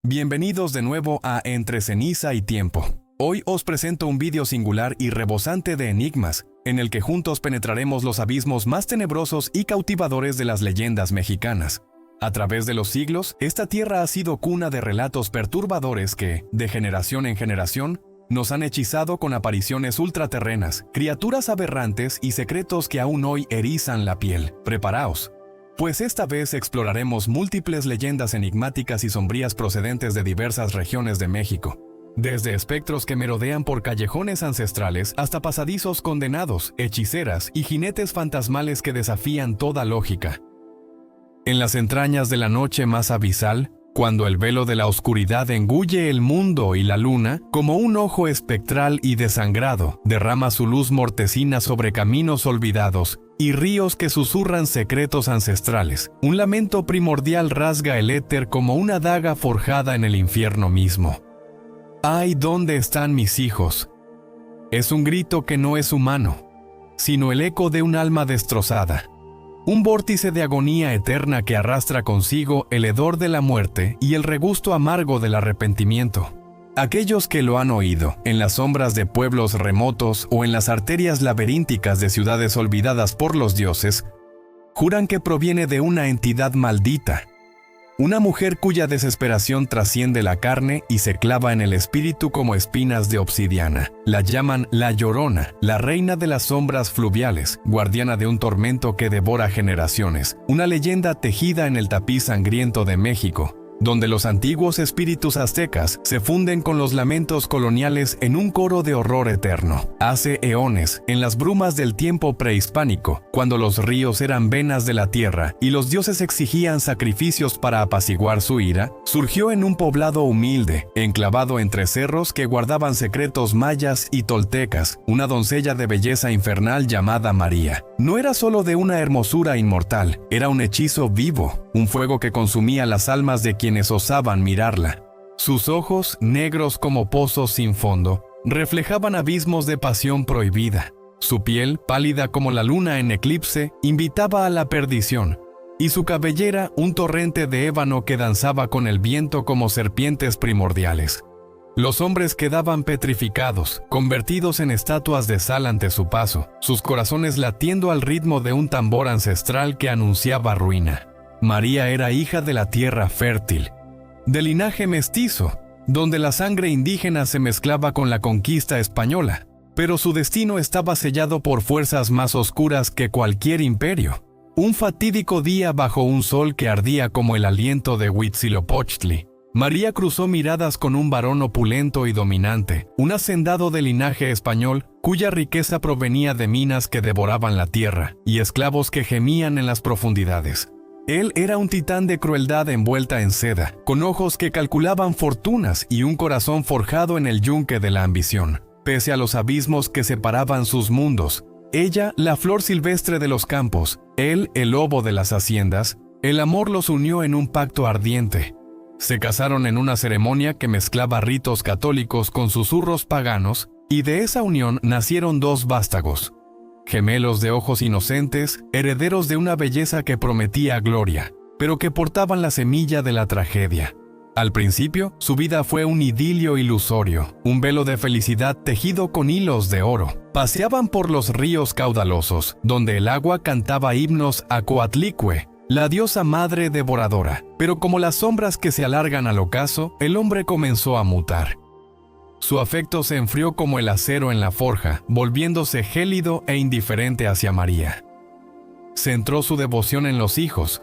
Bienvenidos de nuevo a Entre Ceniza y Tiempo. Hoy os presento un vídeo singular y rebosante de enigmas, en el que juntos penetraremos los abismos más tenebrosos y cautivadores de las leyendas mexicanas. A través de los siglos, esta tierra ha sido cuna de relatos perturbadores que, de generación en generación, nos han hechizado con apariciones ultraterrenas, criaturas aberrantes y secretos que aún hoy erizan la piel. Preparaos, pues esta vez exploraremos múltiples leyendas enigmáticas y sombrías procedentes de diversas regiones de México. Desde espectros que merodean por callejones ancestrales hasta pasadizos condenados, hechiceras y jinetes fantasmales que desafían toda lógica. En las entrañas de la noche más abisal, cuando el velo de la oscuridad engulle el mundo y la luna, como un ojo espectral y desangrado, derrama su luz mortecina sobre caminos olvidados y ríos que susurran secretos ancestrales. Un lamento primordial rasga el éter como una daga forjada en el infierno mismo. ¡Ay, dónde están mis hijos! Es un grito que no es humano, sino el eco de un alma destrozada. Un vórtice de agonía eterna que arrastra consigo el hedor de la muerte y el regusto amargo del arrepentimiento. Aquellos que lo han oído, en las sombras de pueblos remotos o en las arterias laberínticas de ciudades olvidadas por los dioses, juran que proviene de una entidad maldita. Una mujer cuya desesperación trasciende la carne y se clava en el espíritu como espinas de obsidiana. La llaman La Llorona, la reina de las sombras fluviales, guardiana de un tormento que devora generaciones. Una leyenda tejida en el tapiz sangriento de México, donde los antiguos espíritus aztecas se funden con los lamentos coloniales en un coro de horror eterno. Hace eones, en las brumas del tiempo prehispánico, cuando los ríos eran venas de la tierra y los dioses exigían sacrificios para apaciguar su ira, surgió en un poblado humilde, enclavado entre cerros que guardaban secretos mayas y toltecas, una doncella de belleza infernal llamada María. No era solo de una hermosura inmortal, era un hechizo vivo, un fuego que consumía las almas de quienes osaban mirarla. Sus ojos, negros como pozos sin fondo, reflejaban abismos de pasión prohibida. Su piel, pálida como la luna en eclipse, invitaba a la perdición, y su cabellera, un torrente de ébano que danzaba con el viento como serpientes primordiales. Los hombres quedaban petrificados, convertidos en estatuas de sal ante su paso, sus corazones latiendo al ritmo de un tambor ancestral que anunciaba ruina. María era hija de la tierra fértil, de linaje mestizo, donde la sangre indígena se mezclaba con la conquista española, pero su destino estaba sellado por fuerzas más oscuras que cualquier imperio. Un fatídico día bajo un sol que ardía como el aliento de Huitzilopochtli, María cruzó miradas con un varón opulento y dominante, un hacendado de linaje español cuya riqueza provenía de minas que devoraban la tierra y esclavos que gemían en las profundidades. Él era un titán de crueldad envuelta en seda, con ojos que calculaban fortunas y un corazón forjado en el yunque de la ambición. Pese a los abismos que separaban sus mundos, ella, la flor silvestre de los campos, él, el lobo de las haciendas, el amor los unió en un pacto ardiente. Se casaron en una ceremonia que mezclaba ritos católicos con susurros paganos, y de esa unión nacieron dos vástagos. Gemelos de ojos inocentes, herederos de una belleza que prometía gloria, pero que portaban la semilla de la tragedia. Al principio, su vida fue un idilio ilusorio, un velo de felicidad tejido con hilos de oro. Paseaban por los ríos caudalosos, donde el agua cantaba himnos a Coatlicue, la diosa madre devoradora. Pero como las sombras que se alargan al ocaso, el hombre comenzó a mutar. Su afecto se enfrió como el acero en la forja, volviéndose gélido e indiferente hacia María. Centró su devoción en los hijos,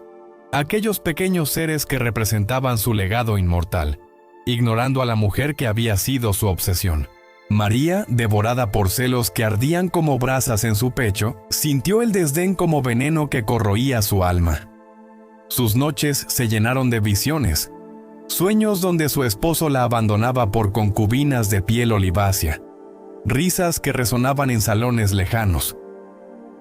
aquellos pequeños seres que representaban su legado inmortal, ignorando a la mujer que había sido su obsesión. María, devorada por celos que ardían como brasas en su pecho, sintió el desdén como veneno que corroía su alma. Sus noches se llenaron de visiones, sueños donde su esposo la abandonaba por concubinas de piel olivácea, risas que resonaban en salones lejanos.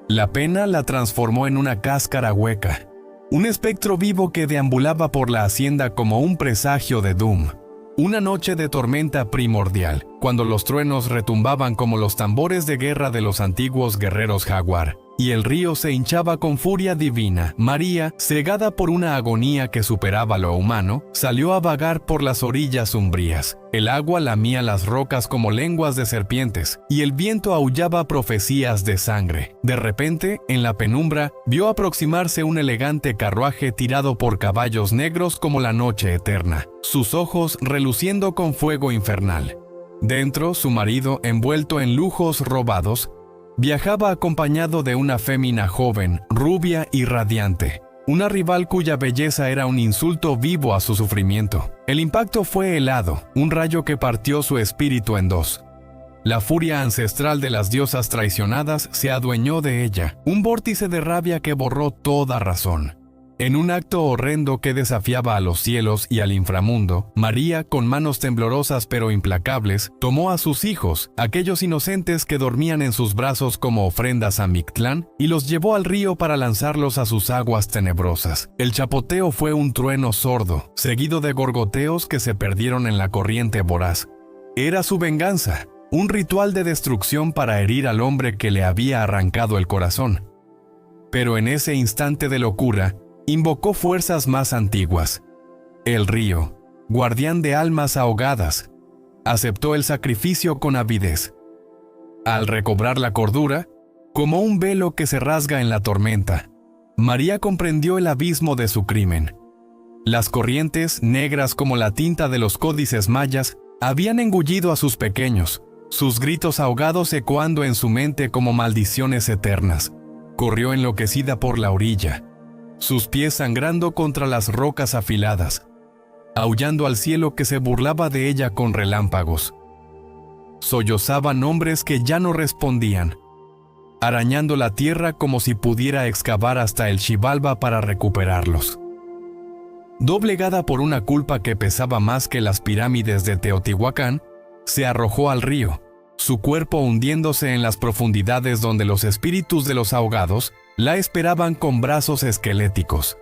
La pena la transformó en una cáscara hueca, un espectro vivo que deambulaba por la hacienda como un presagio de doom. Una noche de tormenta primordial, cuando los truenos retumbaban como los tambores de guerra de los antiguos guerreros jaguar. y el río se hinchaba con furia divina. María, cegada por una agonía que superaba lo humano, salió a vagar por las orillas umbrías. El agua lamía las rocas como lenguas de serpientes, y el viento aullaba profecías de sangre. De repente, en la penumbra, vio aproximarse un elegante carruaje tirado por caballos negros como la noche eterna, sus ojos reluciendo con fuego infernal. Dentro, su marido, envuelto en lujos robados, viajaba acompañado de una fémina joven, rubia y radiante, una rival cuya belleza era un insulto vivo a su sufrimiento. El impacto fue helado, un rayo que partió su espíritu en dos. La furia ancestral de las diosas traicionadas se adueñó de ella, un vórtice de rabia que borró toda razón. En un acto horrendo que desafiaba a los cielos y al inframundo, María, con manos temblorosas pero implacables, tomó a sus hijos, aquellos inocentes que dormían en sus brazos como ofrendas a Mictlán, y los llevó al río para lanzarlos a sus aguas tenebrosas. El chapoteo fue un trueno sordo, seguido de gorgoteos que se perdieron en la corriente voraz. Era su venganza, un ritual de destrucción para herir al hombre que le había arrancado el corazón. Pero en ese instante de locura, invocó fuerzas más antiguas. El río, guardián de almas ahogadas, aceptó el sacrificio con avidez. Al recobrar la cordura, como un velo que se rasga en la tormenta, María comprendió el abismo de su crimen. Las corrientes, negras como la tinta de los códices mayas, habían engullido a sus pequeños, sus gritos ahogados ecoando en su mente como maldiciones eternas. Corrió enloquecida por la orilla, sus pies sangrando contra las rocas afiladas, aullando al cielo que se burlaba de ella con relámpagos. Sollozaban nombres que ya no respondían, arañando la tierra como si pudiera excavar hasta el Xibalba para recuperarlos. Doblegada por una culpa que pesaba más que las pirámides de Teotihuacán, se arrojó al río, su cuerpo hundiéndose en las profundidades donde los espíritus de los ahogados la esperaban con brazos esqueléticos.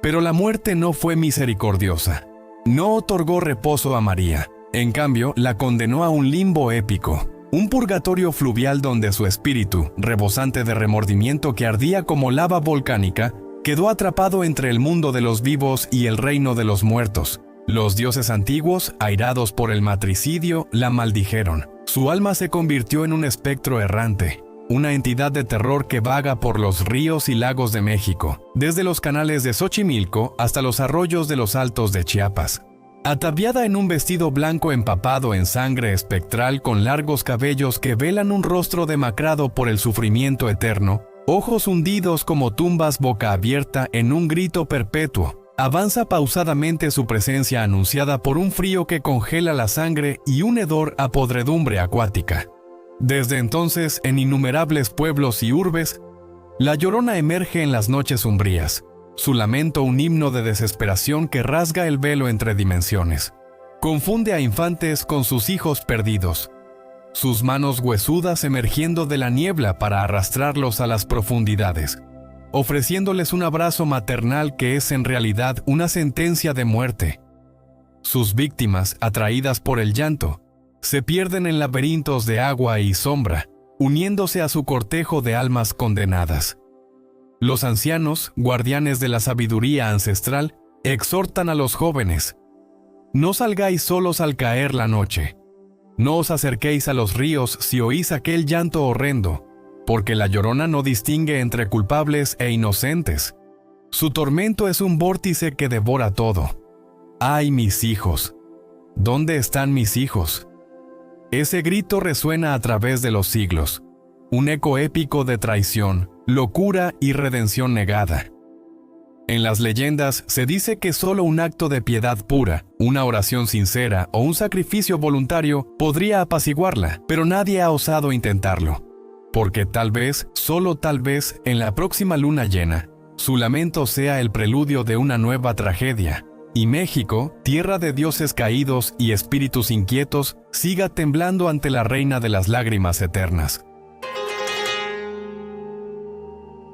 Pero la muerte no fue misericordiosa. No otorgó reposo a María. En cambio, la condenó a un limbo épico, un purgatorio fluvial donde su espíritu, rebosante de remordimiento que ardía como lava volcánica, quedó atrapado entre el mundo de los vivos y el reino de los muertos. Los dioses antiguos, airados por el matricidio, la maldijeron. Su alma se convirtió en un espectro errante, una entidad de terror que vaga por los ríos y lagos de México, desde los canales de Xochimilco hasta los arroyos de los Altos de Chiapas. Ataviada en un vestido blanco empapado en sangre espectral con largos cabellos que velan un rostro demacrado por el sufrimiento eterno, ojos hundidos como tumbas boca abierta en un grito perpetuo, avanza pausadamente su presencia anunciada por un frío que congela la sangre y un hedor a podredumbre acuática. Desde entonces, en innumerables pueblos y urbes, la Llorona emerge en las noches umbrías, su lamento un himno de desesperación que rasga el velo entre dimensiones. Confunde a infantes con sus hijos perdidos, sus manos huesudas emergiendo de la niebla para arrastrarlos a las profundidades, ofreciéndoles un abrazo maternal que es en realidad una sentencia de muerte. Sus víctimas, atraídas por el llanto, se pierden en laberintos de agua y sombra, uniéndose a su cortejo de almas condenadas. Los ancianos, guardianes de la sabiduría ancestral, exhortan a los jóvenes: no salgáis solos al caer la noche. No os acerquéis a los ríos si oís aquel llanto horrendo, porque la Llorona no distingue entre culpables e inocentes. Su tormento es un vórtice que devora todo. ¡Ay, mis hijos! ¿Dónde están mis hijos? Ese grito resuena a través de los siglos, un eco épico de traición, locura y redención negada. En las leyendas se dice que solo un acto de piedad pura, una oración sincera o un sacrificio voluntario podría apaciguarla, pero nadie ha osado intentarlo. Porque tal vez, solo tal vez, en la próxima luna llena, su lamento sea el preludio de una nueva tragedia, y México, tierra de dioses caídos y espíritus inquietos, siga temblando ante la reina de las lágrimas eternas.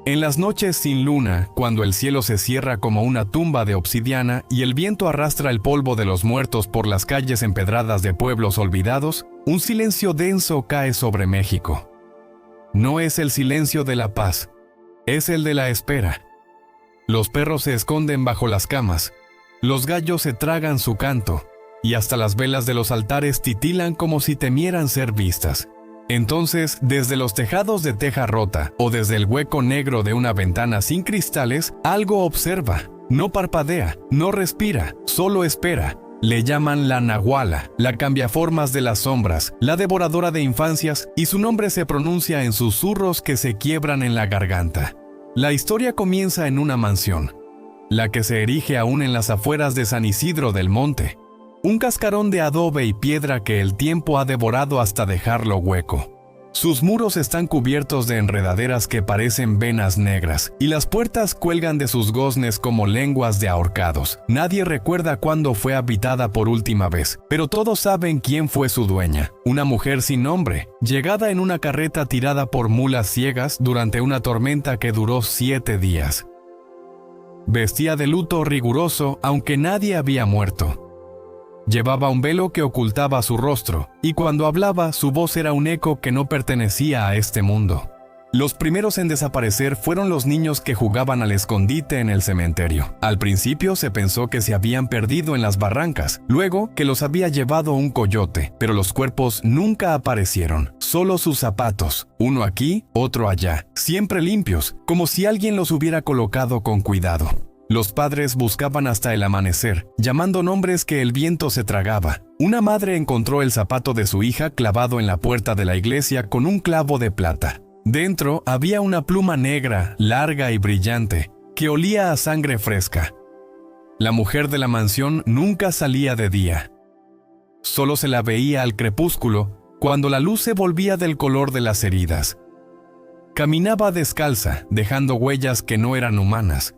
En las noches sin luna, cuando el cielo se cierra como una tumba de obsidiana y el viento arrastra el polvo de los muertos por las calles empedradas de pueblos olvidados, un silencio denso cae sobre México. No es el silencio de la paz, es el de la espera. Los perros se esconden bajo las camas, los gallos se tragan su canto, y hasta las velas de los altares titilan como si temieran ser vistas. Entonces, desde los tejados de teja rota o desde el hueco negro de una ventana sin cristales, algo observa. No parpadea, no respira, solo espera. Le llaman la Nahuala, la cambiaformas de las sombras, la devoradora de infancias, y su nombre se pronuncia en susurros que se quiebran en la garganta. La historia comienza en una mansión, la que se erige aún en las afueras de San Isidro del Monte. Un cascarón de adobe y piedra que el tiempo ha devorado hasta dejarlo hueco. Sus muros están cubiertos de enredaderas que parecen venas negras, y las puertas cuelgan de sus goznes como lenguas de ahorcados. Nadie recuerda cuándo fue habitada por última vez, pero todos saben quién fue su dueña. Una mujer sin nombre, llegada en una carreta tirada por mulas ciegas durante una tormenta que duró 7 días. Vestía de luto riguroso, aunque nadie había muerto. Llevaba un velo que ocultaba su rostro, y cuando hablaba, su voz era un eco que no pertenecía a este mundo. Los primeros en desaparecer fueron los niños que jugaban al escondite en el cementerio. Al principio se pensó que se habían perdido en las barrancas, luego que los había llevado un coyote, pero los cuerpos nunca aparecieron, solo sus zapatos, uno aquí, otro allá, siempre limpios, como si alguien los hubiera colocado con cuidado. Los padres buscaban hasta el amanecer, llamando nombres que el viento se tragaba. Una madre encontró el zapato de su hija clavado en la puerta de la iglesia con un clavo de plata. Dentro había una pluma negra, larga y brillante, que olía a sangre fresca. La mujer de la mansión nunca salía de día. Solo se la veía al crepúsculo, cuando la luz se volvía del color de las heridas. Caminaba descalza, dejando huellas que no eran humanas.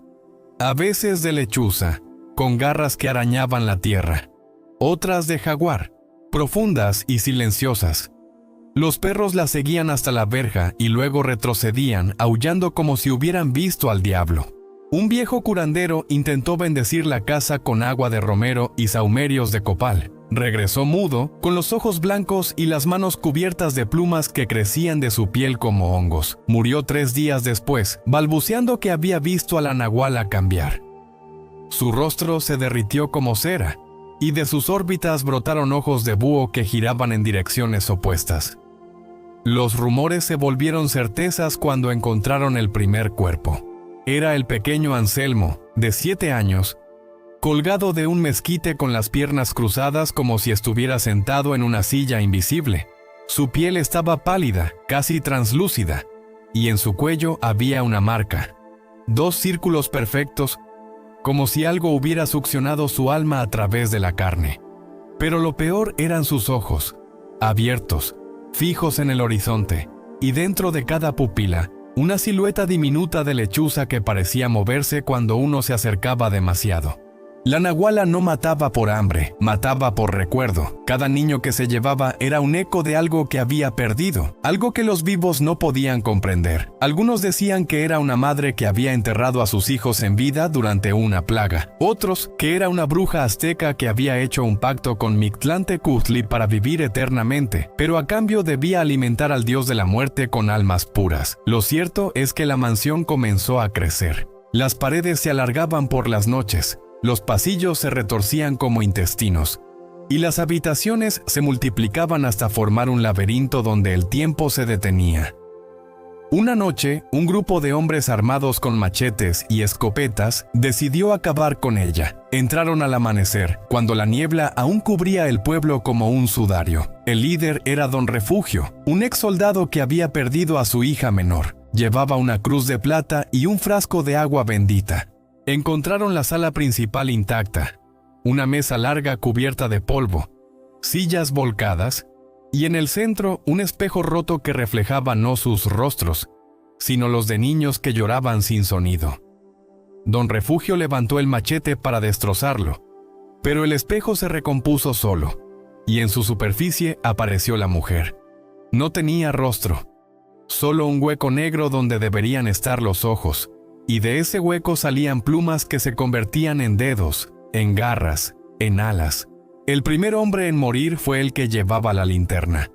A veces de lechuza, con garras que arañaban la tierra. Otras de jaguar, profundas y silenciosas. Los perros la seguían hasta la verja y luego retrocedían, aullando como si hubieran visto al diablo. Un viejo curandero intentó bendecir la casa con agua de romero y sahumerios de copal. Regresó mudo, con los ojos blancos y las manos cubiertas de plumas que crecían de su piel como hongos. Murió 3 días después, balbuceando que había visto a la Nahuala cambiar. Su rostro se derritió como cera, y de sus órbitas brotaron ojos de búho que giraban en direcciones opuestas. Los rumores se volvieron certezas cuando encontraron el primer cuerpo. Era el pequeño Anselmo, de 7 años, colgado de un mezquite con las piernas cruzadas como si estuviera sentado en una silla invisible. Su piel estaba pálida, casi translúcida, y en su cuello había una marca. 2 círculos perfectos, como si algo hubiera succionado su alma a través de la carne. Pero lo peor eran sus ojos, abiertos, fijos en el horizonte, y dentro de cada pupila, una silueta diminuta de lechuza que parecía moverse cuando uno se acercaba demasiado. La Nahuala no mataba por hambre, mataba por recuerdo. Cada niño que se llevaba era un eco de algo que había perdido, algo que los vivos no podían comprender. Algunos decían que era una madre que había enterrado a sus hijos en vida durante una plaga. Otros, que era una bruja azteca que había hecho un pacto con Mictlantecutli para vivir eternamente, pero a cambio debía alimentar al dios de la muerte con almas puras. Lo cierto es que la mansión comenzó a crecer. Las paredes se alargaban por las noches. Los pasillos se retorcían como intestinos, y las habitaciones se multiplicaban hasta formar un laberinto donde el tiempo se detenía. Una noche, un grupo de hombres armados con machetes y escopetas decidió acabar con ella. Entraron al amanecer, cuando la niebla aún cubría el pueblo como un sudario. El líder era Don Refugio, un ex soldado que había perdido a su hija menor. Llevaba una cruz de plata y un frasco de agua bendita. Encontraron la sala principal intacta, una mesa larga cubierta de polvo, sillas volcadas, y en el centro un espejo roto que reflejaba no sus rostros, sino los de niños que lloraban sin sonido. Don Refugio levantó el machete para destrozarlo, pero el espejo se recompuso solo, y en su superficie apareció la mujer. No tenía rostro, solo un hueco negro donde deberían estar los ojos, y de ese hueco salían plumas que se convertían en dedos, en garras, en alas. El primer hombre en morir fue el que llevaba la linterna.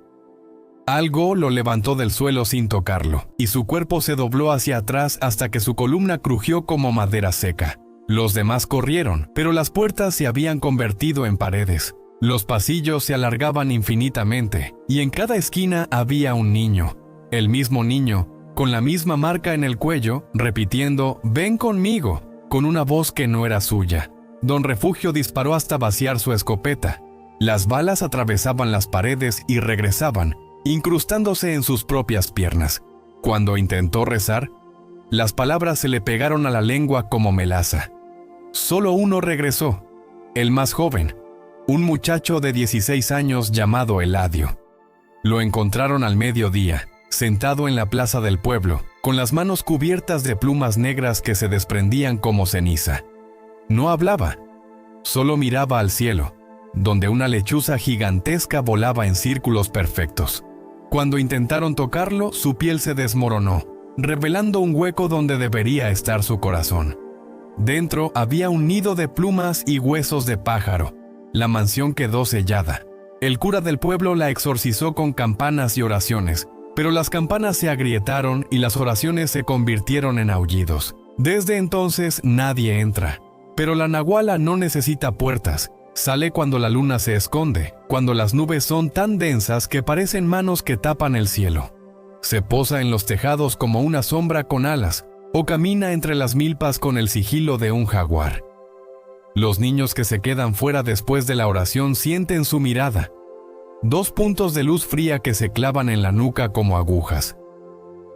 Algo lo levantó del suelo sin tocarlo, y su cuerpo se dobló hacia atrás hasta que su columna crujió como madera seca. Los demás corrieron, pero las puertas se habían convertido en paredes. Los pasillos se alargaban infinitamente, y en cada esquina había un niño. El mismo niño, con la misma marca en el cuello, repitiendo «Ven conmigo», con una voz que no era suya. Don Refugio disparó hasta vaciar su escopeta. Las balas atravesaban las paredes y regresaban, incrustándose en sus propias piernas. Cuando intentó rezar, las palabras se le pegaron a la lengua como melaza. Solo uno regresó, el más joven, un muchacho de 16 años llamado Eladio. Lo encontraron al mediodía, sentado en la plaza del pueblo, con las manos cubiertas de plumas negras que se desprendían como ceniza. No hablaba, solo miraba al cielo, donde una lechuza gigantesca volaba en círculos perfectos. Cuando intentaron tocarlo, su piel se desmoronó, revelando un hueco donde debería estar su corazón. Dentro había un nido de plumas y huesos de pájaro. La mansión quedó sellada. El cura del pueblo la exorcizó con campanas y oraciones, pero las campanas se agrietaron y las oraciones se convirtieron en aullidos. Desde entonces nadie entra. Pero la nahuala no necesita puertas. Sale cuando la luna se esconde, cuando las nubes son tan densas que parecen manos que tapan el cielo. Se posa en los tejados como una sombra con alas, o camina entre las milpas con el sigilo de un jaguar. Los niños que se quedan fuera después de la oración sienten su mirada. 2 puntos de luz fría que se clavan en la nuca como agujas.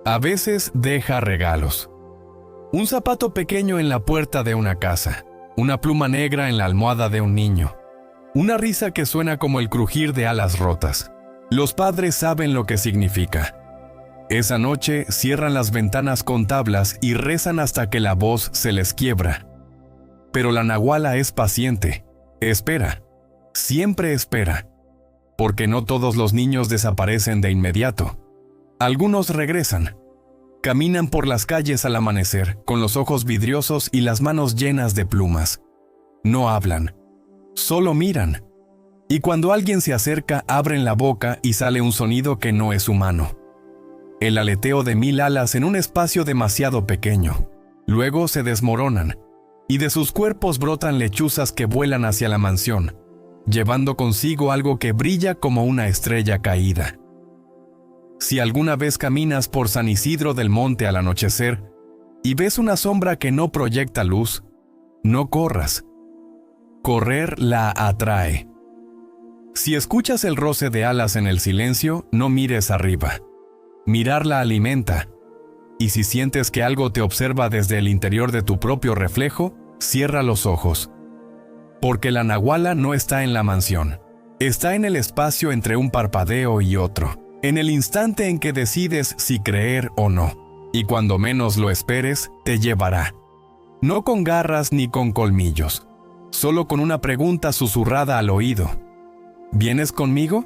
A veces deja regalos. Un zapato pequeño en la puerta de una casa. Una pluma negra en la almohada de un niño. Una risa que suena como el crujir de alas rotas. Los padres saben lo que significa. Esa noche cierran las ventanas con tablas y rezan hasta que la voz se les quiebra. Pero la nahuala es paciente. Espera. Siempre espera. Porque no todos los niños desaparecen de inmediato. Algunos regresan. Caminan por las calles al amanecer, con los ojos vidriosos y las manos llenas de plumas. No hablan. Solo miran. Y cuando alguien se acerca, abren la boca y sale un sonido que no es humano. El aleteo de 1000 alas en un espacio demasiado pequeño. Luego se desmoronan, y de sus cuerpos brotan lechuzas que vuelan hacia la mansión, llevando consigo algo que brilla como una estrella caída. Si alguna vez caminas por San Isidro del Monte al anochecer y ves una sombra que no proyecta luz, no corras. Correr la atrae. Si escuchas el roce de alas en el silencio, no mires arriba. Mirar la alimenta. Y si sientes que algo te observa desde el interior de tu propio reflejo, cierra los ojos. Porque la nahuala no está en la mansión. Está en el espacio entre un parpadeo y otro. En el instante en que decides si creer o no. Y cuando menos lo esperes, te llevará. No con garras ni con colmillos. Solo con una pregunta susurrada al oído. ¿Vienes conmigo?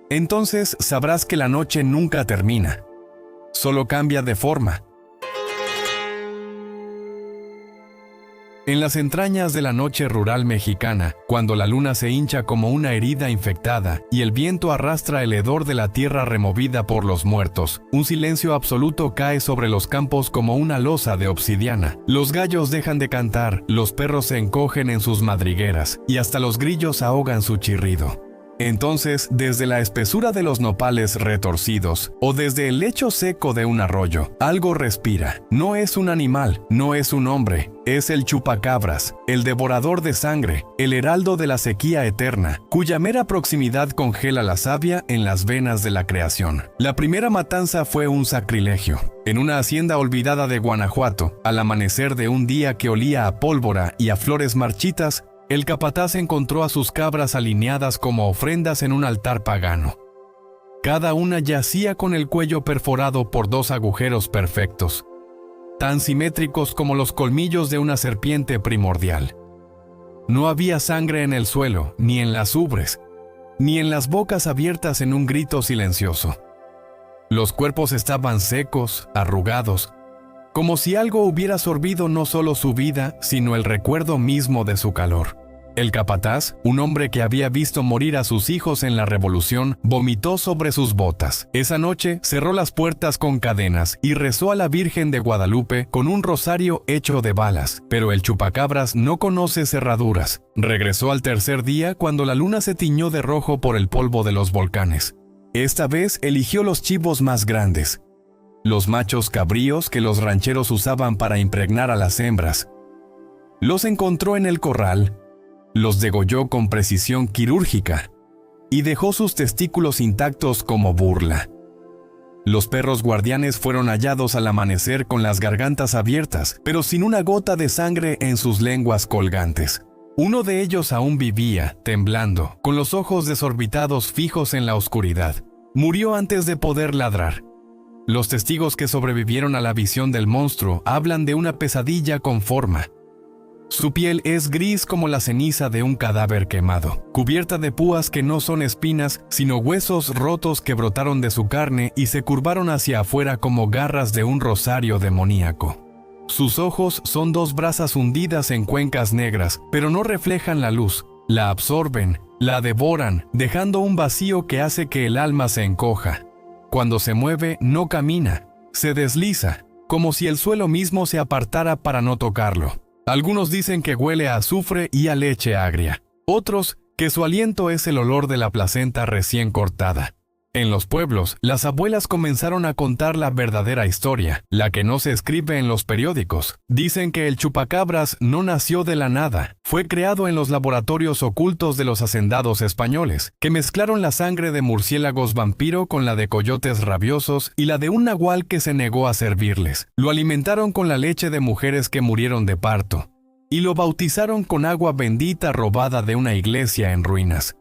Entonces sabrás que la noche nunca termina. Solo cambia de forma. En las entrañas de la noche rural mexicana, cuando la luna se hincha como una herida infectada y el viento arrastra el hedor de la tierra removida por los muertos, un silencio absoluto cae sobre los campos como una losa de obsidiana. Los gallos dejan de cantar, los perros se encogen en sus madrigueras y hasta los grillos ahogan su chirrido. Entonces, desde la espesura de los nopales retorcidos o desde el lecho seco de un arroyo, algo respira. No es un animal, no es un hombre, es el chupacabras, el devorador de sangre, el heraldo de la sequía eterna, cuya mera proximidad congela la savia en las venas de la creación. La primera matanza fue un sacrilegio. En una hacienda olvidada de Guanajuato, al amanecer de un día que olía a pólvora y a flores marchitas, el capataz encontró a sus cabras alineadas como ofrendas en un altar pagano. Cada una yacía con el cuello perforado por 2 agujeros perfectos, tan simétricos como los colmillos de una serpiente primordial. No había sangre en el suelo, ni en las ubres, ni en las bocas abiertas en un grito silencioso. Los cuerpos estaban secos, arrugados, como si algo hubiera sorbido no solo su vida, sino el recuerdo mismo de su calor. El capataz, un hombre que había visto morir a sus hijos en la revolución, vomitó sobre sus botas. Esa noche cerró las puertas con cadenas y rezó a la Virgen de Guadalupe con un rosario hecho de balas. Pero el chupacabras no conoce cerraduras. Regresó al tercer día cuando la luna se tiñó de rojo por el polvo de los volcanes. Esta vez eligió los chivos más grandes, los machos cabríos que los rancheros usaban para impregnar a las hembras. Los encontró en el corral, los degolló con precisión quirúrgica y dejó sus testículos intactos como burla. Los perros guardianes fueron hallados al amanecer con las gargantas abiertas, pero sin una gota de sangre en sus lenguas colgantes. Uno de ellos aún vivía, temblando, con los ojos desorbitados fijos en la oscuridad. Murió antes de poder ladrar. Los testigos que sobrevivieron a la visión del monstruo hablan de una pesadilla con forma. Su piel es gris como la ceniza de un cadáver quemado, cubierta de púas que no son espinas, sino huesos rotos que brotaron de su carne y se curvaron hacia afuera como garras de un rosario demoníaco. Sus ojos son dos brasas hundidas en cuencas negras, pero no reflejan la luz, la absorben, la devoran, dejando un vacío que hace que el alma se encoja. Cuando se mueve, no camina, se desliza, como si el suelo mismo se apartara para no tocarlo. Algunos dicen que huele a azufre y a leche agria. Otros, que su aliento es el olor de la placenta recién cortada. En los pueblos, las abuelas comenzaron a contar la verdadera historia, la que no se escribe en los periódicos. Dicen que el chupacabras no nació de la nada. Fue creado en los laboratorios ocultos de los hacendados españoles, que mezclaron la sangre de murciélagos vampiro con la de coyotes rabiosos y la de un nahual que se negó a servirles. Lo alimentaron con la leche de mujeres que murieron de parto, y lo bautizaron con agua bendita robada de una iglesia en ruinas.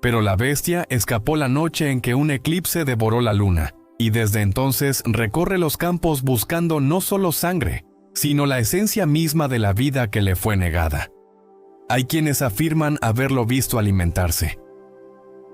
Pero la bestia escapó la noche en que un eclipse devoró la luna, y desde entonces recorre los campos buscando no solo sangre, sino la esencia misma de la vida que le fue negada. Hay quienes afirman haberlo visto alimentarse.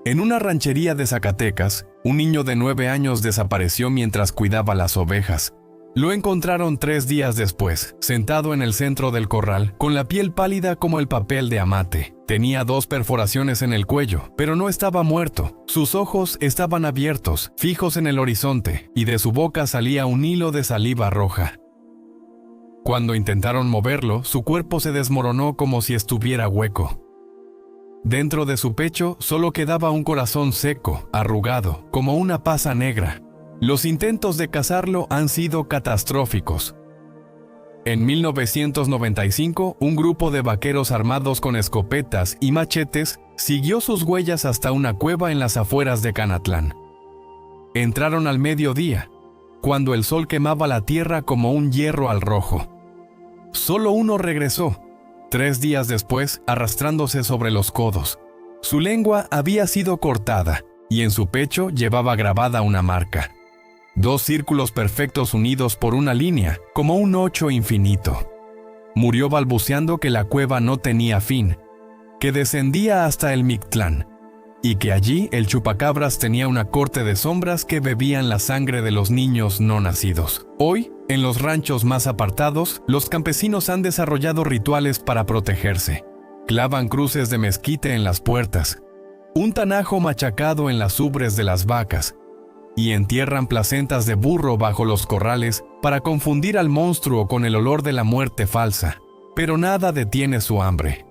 En una ranchería de Zacatecas, un niño de 9 años desapareció mientras cuidaba las ovejas. Lo encontraron 3 días después, sentado en el centro del corral, con la piel pálida como el papel de amate. Tenía 2 perforaciones en el cuello, pero no estaba muerto. Sus ojos estaban abiertos, fijos en el horizonte, y de su boca salía un hilo de saliva roja. Cuando intentaron moverlo, su cuerpo se desmoronó como si estuviera hueco. Dentro de su pecho solo quedaba un corazón seco, arrugado, como una pasa negra. Los intentos de cazarlo han sido catastróficos. En 1995, un grupo de vaqueros armados con escopetas y machetes siguió sus huellas hasta una cueva en las afueras de Canatlán. Entraron al mediodía, cuando el sol quemaba la tierra como un hierro al rojo. Solo uno regresó, 3 días después, arrastrándose sobre los codos. Su lengua había sido cortada, y en su pecho llevaba grabada una marca. 2 círculos perfectos unidos por una línea, como un 8 infinito. Murió balbuceando que la cueva no tenía fin, que descendía hasta el Mictlán, y que allí el chupacabras tenía una corte de sombras que bebían la sangre de los niños no nacidos. Hoy, en los ranchos más apartados, los campesinos han desarrollado rituales para protegerse. Clavan cruces de mezquite en las puertas, untan ajo machacado en las ubres de las vacas, y entierran placentas de burro bajo los corrales para confundir al monstruo con el olor de la muerte falsa. Pero nada detiene su hambre.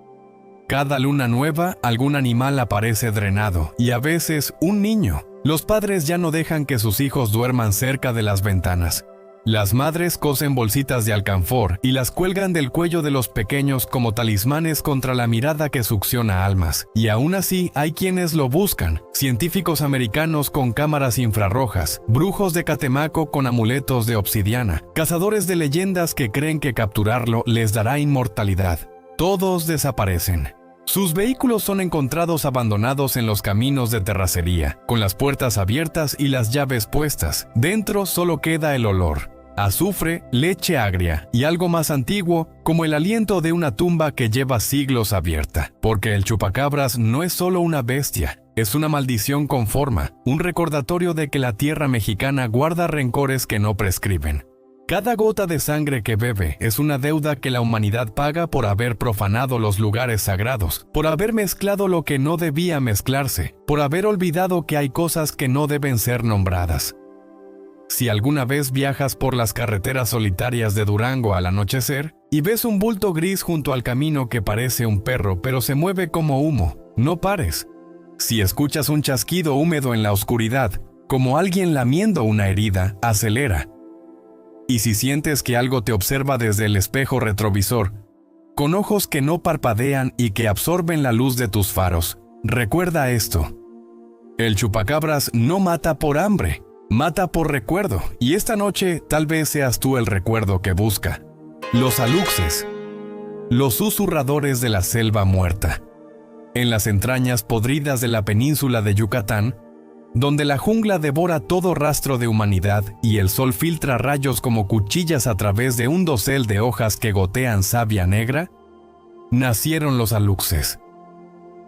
Cada luna nueva, algún animal aparece drenado, y a veces un niño. Los padres ya no dejan que sus hijos duerman cerca de las ventanas. Las madres cosen bolsitas de alcanfor y las cuelgan del cuello de los pequeños como talismanes contra la mirada que succiona almas. Y aún así hay quienes lo buscan: científicos americanos con cámaras infrarrojas, brujos de Catemaco con amuletos de obsidiana, cazadores de leyendas que creen que capturarlo les dará inmortalidad. Todos desaparecen. Sus vehículos son encontrados abandonados en los caminos de terracería, con las puertas abiertas y las llaves puestas. Dentro solo queda el olor: azufre, leche agria y algo más antiguo, como el aliento de una tumba que lleva siglos abierta. Porque el chupacabras no es solo una bestia, es una maldición con forma, un recordatorio de que la tierra mexicana guarda rencores que no prescriben. Cada gota de sangre que bebe es una deuda que la humanidad paga por haber profanado los lugares sagrados, por haber mezclado lo que no debía mezclarse, por haber olvidado que hay cosas que no deben ser nombradas. Si alguna vez viajas por las carreteras solitarias de Durango al anochecer y ves un bulto gris junto al camino que parece un perro pero se mueve como humo, no pares. Si escuchas un chasquido húmedo en la oscuridad, como alguien lamiendo una herida, acelera. Y si sientes que algo te observa desde el espejo retrovisor, con ojos que no parpadean y que absorben la luz de tus faros, recuerda esto. El chupacabras no mata por hambre, mata por recuerdo, y esta noche tal vez seas tú el recuerdo que busca. Los aluxes, los susurradores de la selva muerta. En las entrañas podridas de la península de Yucatán, donde la jungla devora todo rastro de humanidad y el sol filtra rayos como cuchillas a través de un dosel de hojas que gotean savia negra, nacieron los aluxes.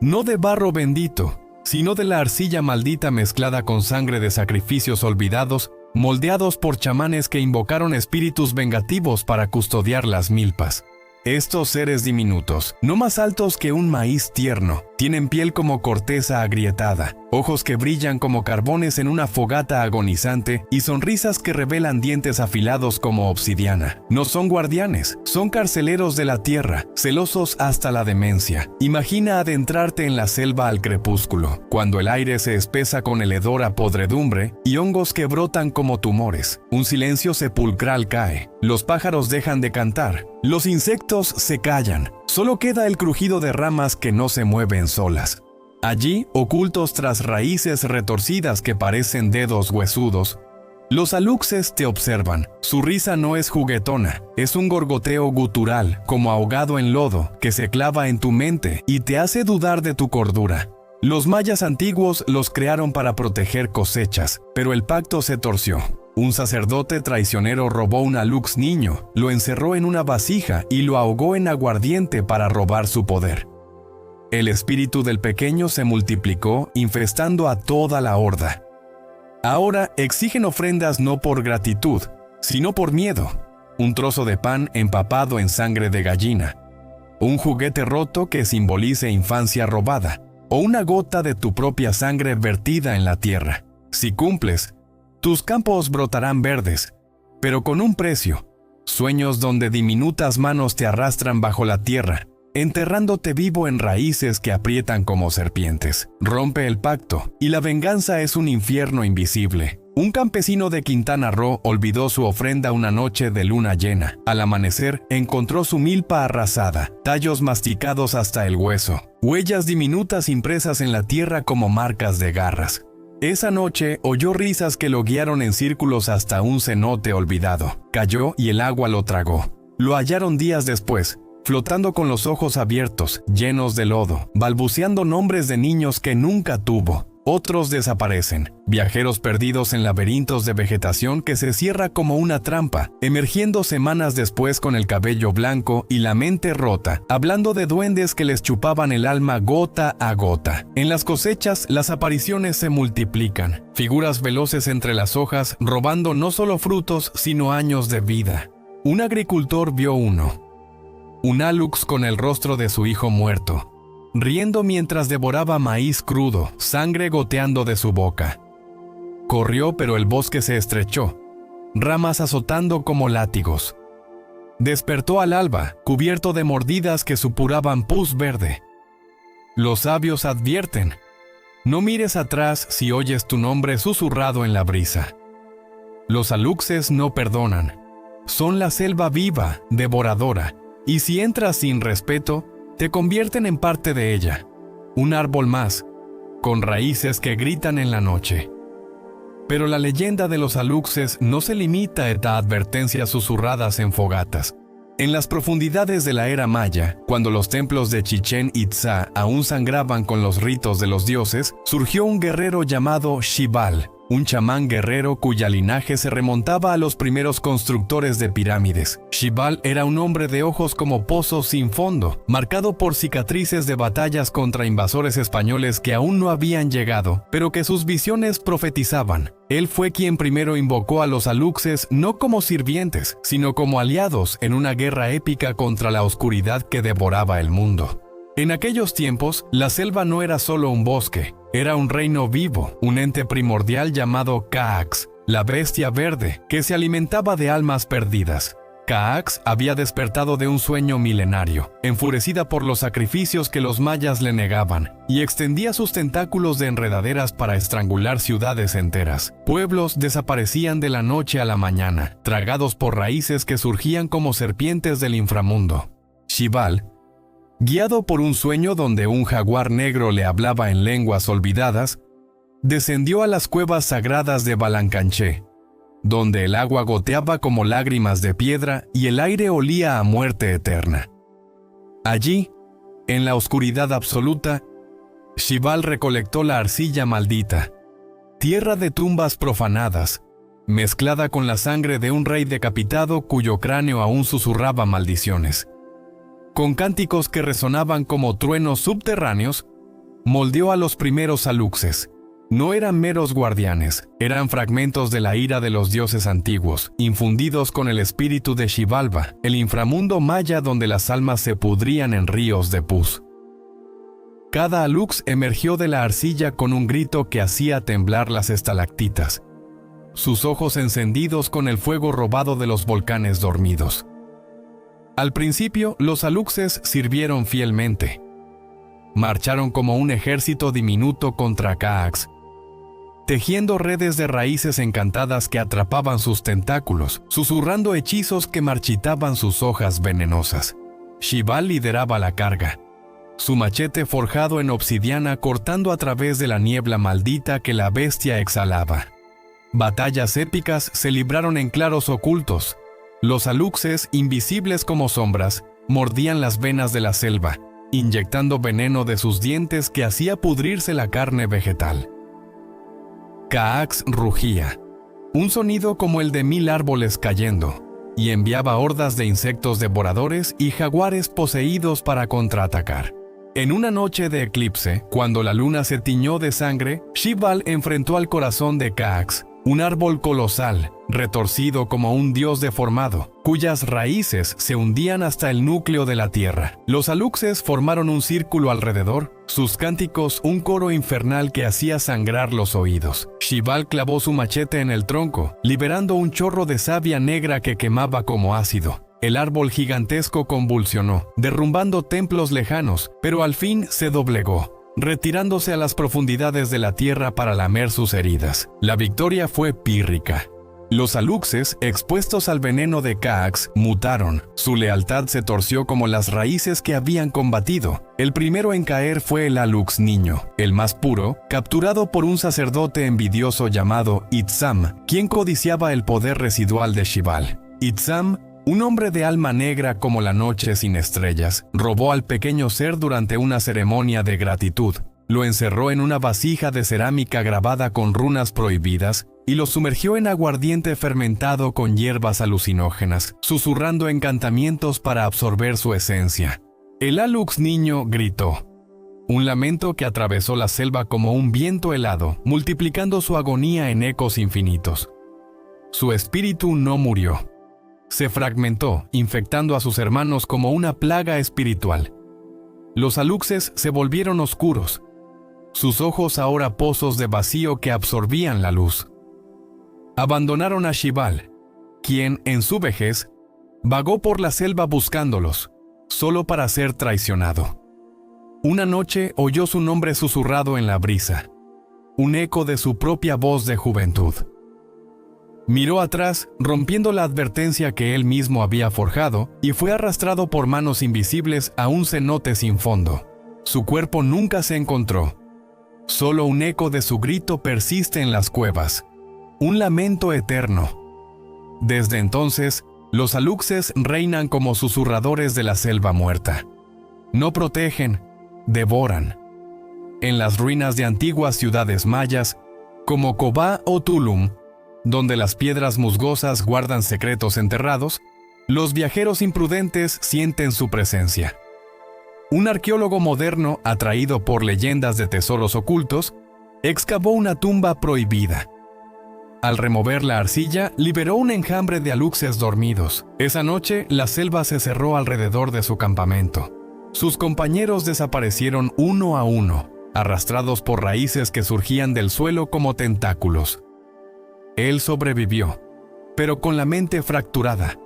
No de barro bendito, sino de la arcilla maldita mezclada con sangre de sacrificios olvidados, moldeados por chamanes que invocaron espíritus vengativos para custodiar las milpas. Estos seres diminutos, no más altos que un maíz tierno, tienen piel como corteza agrietada, ojos que brillan como carbones en una fogata agonizante y sonrisas que revelan dientes afilados como obsidiana. No son guardianes, son carceleros de la tierra, celosos hasta la demencia. Imagina adentrarte en la selva al crepúsculo, cuando el aire se espesa con el hedor a podredumbre y hongos que brotan como tumores. Un silencio sepulcral cae, los pájaros dejan de cantar, los insectos se callan, solo queda el crujido de ramas que no se mueven solas. Allí, ocultos tras raíces retorcidas que parecen dedos huesudos, los aluxes te observan. Su risa no es juguetona, es un gorgoteo gutural, como ahogado en lodo, que se clava en tu mente y te hace dudar de tu cordura. Los mayas antiguos los crearon para proteger cosechas, pero el pacto se torció. Un sacerdote traicionero robó un alux niño, lo encerró en una vasija y lo ahogó en aguardiente para robar su poder. El espíritu del pequeño se multiplicó, infestando a toda la horda. Ahora exigen ofrendas no por gratitud, sino por miedo. Un trozo de pan empapado en sangre de gallina, un juguete roto que simbolice infancia robada, o una gota de tu propia sangre vertida en la tierra. Si cumples, tus campos brotarán verdes, pero con un precio. Sueños donde diminutas manos te arrastran bajo la tierra, enterrándote vivo en raíces que aprietan como serpientes. Rompe el pacto, y la venganza es un infierno invisible. Un campesino de Quintana Roo olvidó su ofrenda una noche de luna llena. Al amanecer, encontró su milpa arrasada, tallos masticados hasta el hueso, huellas diminutas impresas en la tierra como marcas de garras. Esa noche oyó risas que lo guiaron en círculos hasta un cenote olvidado. Cayó y el agua lo tragó. Lo hallaron días después, flotando con los ojos abiertos, llenos de lodo, balbuceando nombres de niños que nunca tuvo. Otros desaparecen, viajeros perdidos en laberintos de vegetación que se cierra como una trampa, emergiendo semanas después con el cabello blanco y la mente rota, hablando de duendes que les chupaban el alma gota a gota. En las cosechas, las apariciones se multiplican, figuras veloces entre las hojas, robando no solo frutos, sino años de vida. Un agricultor vio uno, un alux con el rostro de su hijo muerto, riendo mientras devoraba maíz crudo, sangre goteando de su boca. Corrió, pero el bosque se estrechó, ramas azotando como látigos. Despertó al alba, cubierto de mordidas que supuraban pus verde. Los sabios advierten: no mires atrás si oyes tu nombre susurrado en la brisa. Los aluxes no perdonan. Son la selva viva, devoradora, y si entras sin respeto, te convierten en parte de ella, un árbol más, con raíces que gritan en la noche. Pero la leyenda de los aluxes no se limita a advertencias susurradas en fogatas. En las profundidades de la era maya, cuando los templos de Chichén Itzá aún sangraban con los ritos de los dioses, surgió un guerrero llamado Xibal, un chamán guerrero cuya linaje se remontaba a los primeros constructores de pirámides. Xibal era un hombre de ojos como pozos sin fondo, marcado por cicatrices de batallas contra invasores españoles que aún no habían llegado, pero que sus visiones profetizaban. Él fue quien primero invocó a los aluxes no como sirvientes, sino como aliados en una guerra épica contra la oscuridad que devoraba el mundo. En aquellos tiempos, la selva no era solo un bosque, era un reino vivo, un ente primordial llamado Kaax, la bestia verde, que se alimentaba de almas perdidas. Kaax había despertado de un sueño milenario, enfurecida por los sacrificios que los mayas le negaban, y extendía sus tentáculos de enredaderas para estrangular ciudades enteras. Pueblos desaparecían de la noche a la mañana, tragados por raíces que surgían como serpientes del inframundo. Xibal, guiado por un sueño donde un jaguar negro le hablaba en lenguas olvidadas, descendió a las cuevas sagradas de Balancanché, donde el agua goteaba como lágrimas de piedra y el aire olía a muerte eterna. Allí, en la oscuridad absoluta, Xibal recolectó la arcilla maldita, tierra de tumbas profanadas, mezclada con la sangre de un rey decapitado cuyo cráneo aún susurraba maldiciones. Con cánticos que resonaban como truenos subterráneos, moldeó a los primeros aluxes. No eran meros guardianes, eran fragmentos de la ira de los dioses antiguos, infundidos con el espíritu de Xibalba, el inframundo maya donde las almas se pudrían en ríos de pus. Cada alux emergió de la arcilla con un grito que hacía temblar las estalactitas, sus ojos encendidos con el fuego robado de los volcanes dormidos. Al principio, los aluxes sirvieron fielmente. Marcharon como un ejército diminuto contra Kaax, tejiendo redes de raíces encantadas que atrapaban sus tentáculos, susurrando hechizos que marchitaban sus hojas venenosas. Xibal lideraba la carga, su machete forjado en obsidiana cortando a través de la niebla maldita que la bestia exhalaba. Batallas épicas se libraron en claros ocultos. Los aluxes, invisibles como sombras, mordían las venas de la selva, inyectando veneno de sus dientes que hacía pudrirse la carne vegetal. Kaax rugía, un sonido como el de 1000 árboles cayendo, y enviaba hordas de insectos devoradores y jaguares poseídos para contraatacar. En una noche de eclipse, cuando la luna se tiñó de sangre, Xibal enfrentó al corazón de Kaax, un árbol colosal, retorcido como un dios deformado, cuyas raíces se hundían hasta el núcleo de la tierra. Los aluxes formaron un círculo alrededor, sus cánticos un coro infernal que hacía sangrar los oídos. Xibal clavó su machete en el tronco, liberando un chorro de savia negra que quemaba como ácido. El árbol gigantesco convulsionó, derrumbando templos lejanos, pero al fin se doblegó, retirándose a las profundidades de la tierra para lamer sus heridas. La victoria fue pírrica. Los aluxes, expuestos al veneno de Kaax, mutaron. Su lealtad se torció como las raíces que habían combatido. El primero en caer fue el alux niño, el más puro, capturado por un sacerdote envidioso llamado Itzam, quien codiciaba el poder residual de Xibal. Itzam, un hombre de alma negra como la noche sin estrellas, robó al pequeño ser durante una ceremonia de gratitud. Lo encerró en una vasija de cerámica grabada con runas prohibidas y lo sumergió en aguardiente fermentado con hierbas alucinógenas, susurrando encantamientos para absorber su esencia. El alux niño gritó, un lamento que atravesó la selva como un viento helado, multiplicando su agonía en ecos infinitos. Su espíritu no murió. Se fragmentó, infectando a sus hermanos como una plaga espiritual. Los aluxes se volvieron oscuros, sus ojos ahora pozos de vacío que absorbían la luz. Abandonaron a Xibal, quien, en su vejez, vagó por la selva buscándolos, solo para ser traicionado. Una noche oyó su nombre susurrado en la brisa, un eco de su propia voz de juventud. Miró atrás, rompiendo la advertencia que él mismo había forjado, y fue arrastrado por manos invisibles a un cenote sin fondo. Su cuerpo nunca se encontró. Solo un eco de su grito persiste en las cuevas. Un lamento eterno. Desde entonces, los aluxes reinan como susurradores de la selva muerta. No protegen, devoran. En las ruinas de antiguas ciudades mayas, Como Cobá o Tulum, donde las piedras musgosas guardan secretos enterrados, los viajeros imprudentes sienten su presencia. Un arqueólogo moderno, atraído por leyendas de tesoros ocultos, excavó una tumba prohibida. Al remover la arcilla, liberó un enjambre de aluxes dormidos. Esa noche, la selva se cerró alrededor de su campamento. Sus compañeros desaparecieron uno a uno, arrastrados por raíces que surgían del suelo como tentáculos. Él sobrevivió, pero con la mente fracturada.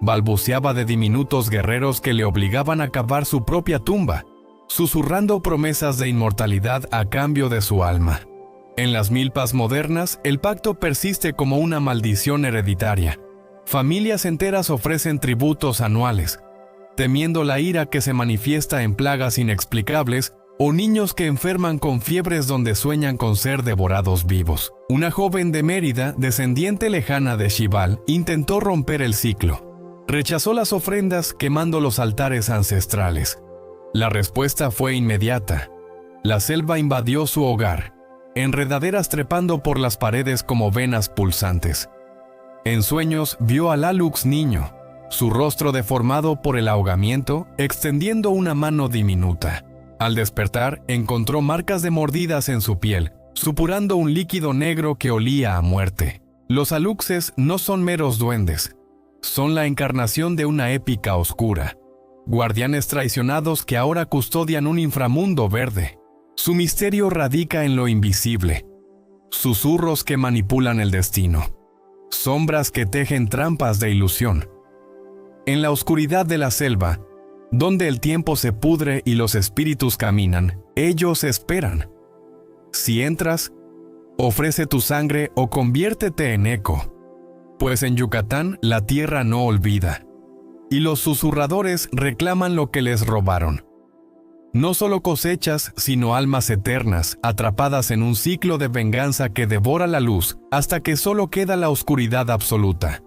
Balbuceaba de diminutos guerreros que le obligaban a cavar su propia tumba, susurrando promesas de inmortalidad a cambio de su alma. En las milpas modernas, el pacto persiste como una maldición hereditaria. Familias enteras ofrecen tributos anuales, temiendo la ira que se manifiesta en plagas inexplicables o niños que enferman con fiebres donde sueñan con ser devorados vivos. Una joven de Mérida, descendiente lejana de Xibal, intentó romper el ciclo. Rechazó las ofrendas quemando los altares ancestrales. La respuesta fue inmediata. La selva invadió su hogar, enredaderas trepando por las paredes como venas pulsantes. En sueños vio al Alux niño, su rostro deformado por el ahogamiento, extendiendo una mano diminuta. Al despertar, encontró marcas de mordidas en su piel, supurando un líquido negro que olía a muerte. Los Aluxes no son meros duendes, son la encarnación de una épica oscura. Guardianes traicionados que ahora custodian un inframundo verde. Su misterio radica en lo invisible. Susurros que manipulan el destino. Sombras que tejen trampas de ilusión. En la oscuridad de la selva, donde el tiempo se pudre y los espíritus caminan, ellos esperan. Si entras, ofrece tu sangre o conviértete en eco, pues en Yucatán la tierra no olvida, y los susurradores reclaman lo que les robaron. No solo cosechas, sino almas eternas, atrapadas en un ciclo de venganza que devora la luz hasta que solo queda la oscuridad absoluta.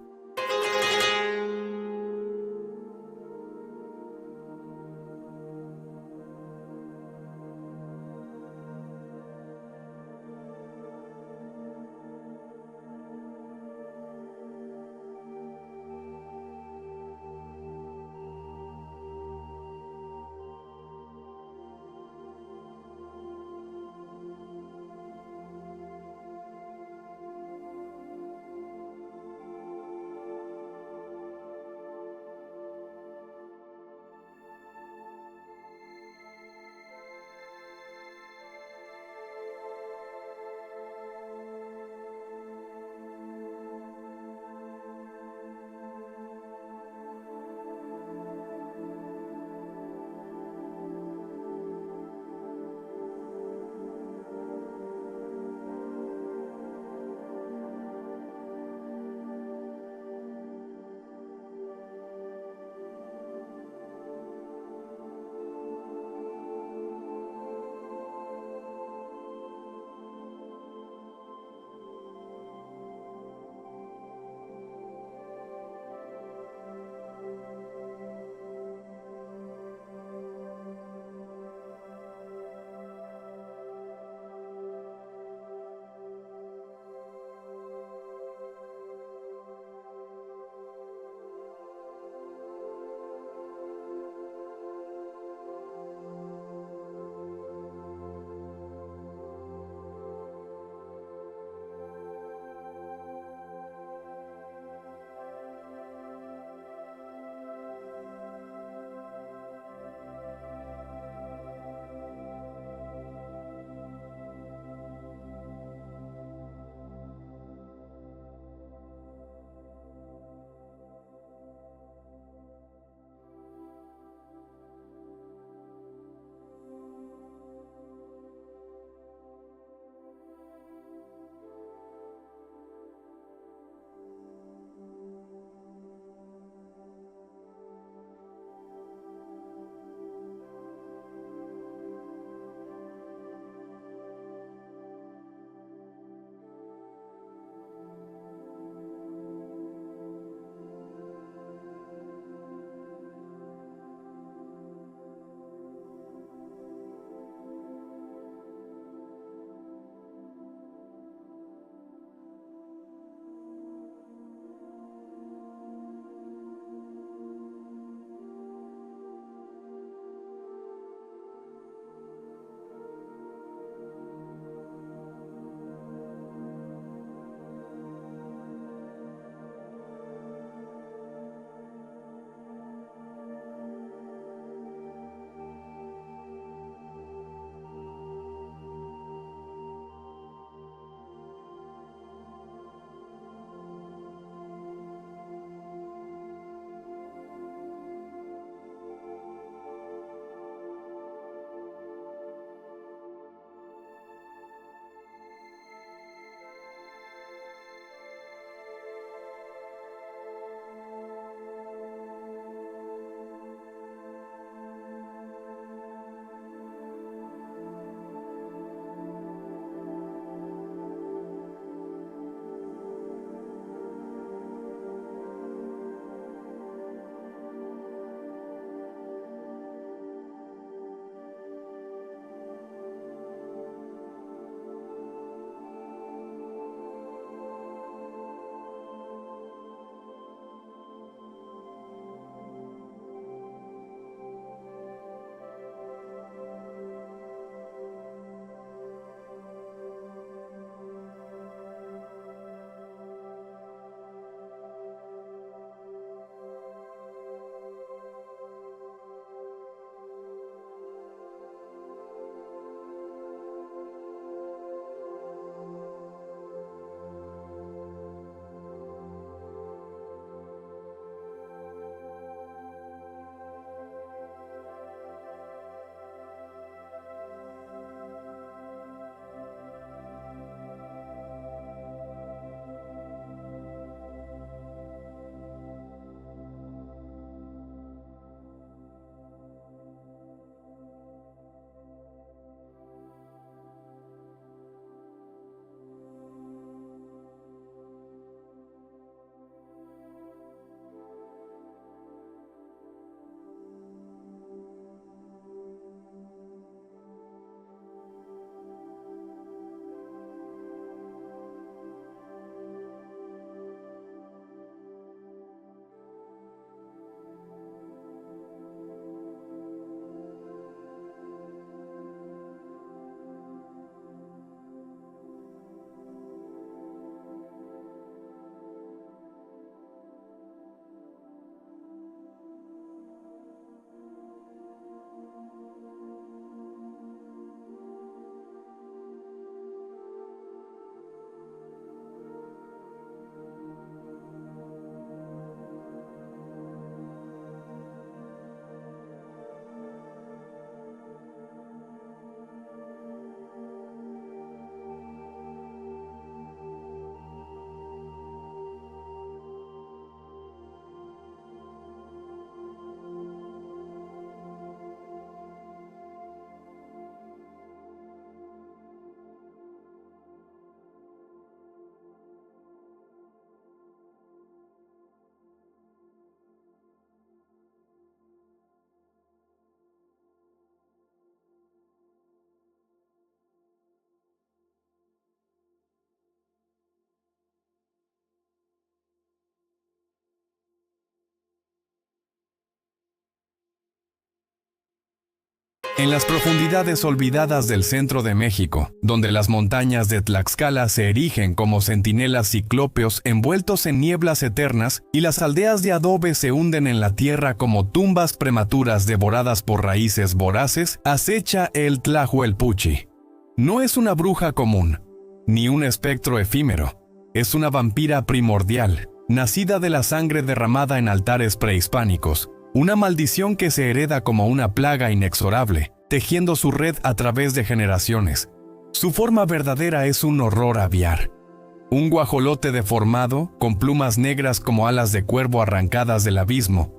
En las profundidades olvidadas del centro de México, donde las montañas de Tlaxcala se erigen como centinelas ciclópeos envueltos en nieblas eternas y las aldeas de adobe se hunden en la tierra como tumbas prematuras devoradas por raíces voraces, acecha el Tlahuelpuchi. No es una bruja común, ni un espectro efímero. Es una vampira primordial, nacida de la sangre derramada en altares prehispánicos. Una maldición que se hereda como una plaga inexorable, tejiendo su red a través de generaciones. Su forma verdadera es un horror aviar. Un guajolote deformado, con plumas negras como alas de cuervo arrancadas del abismo,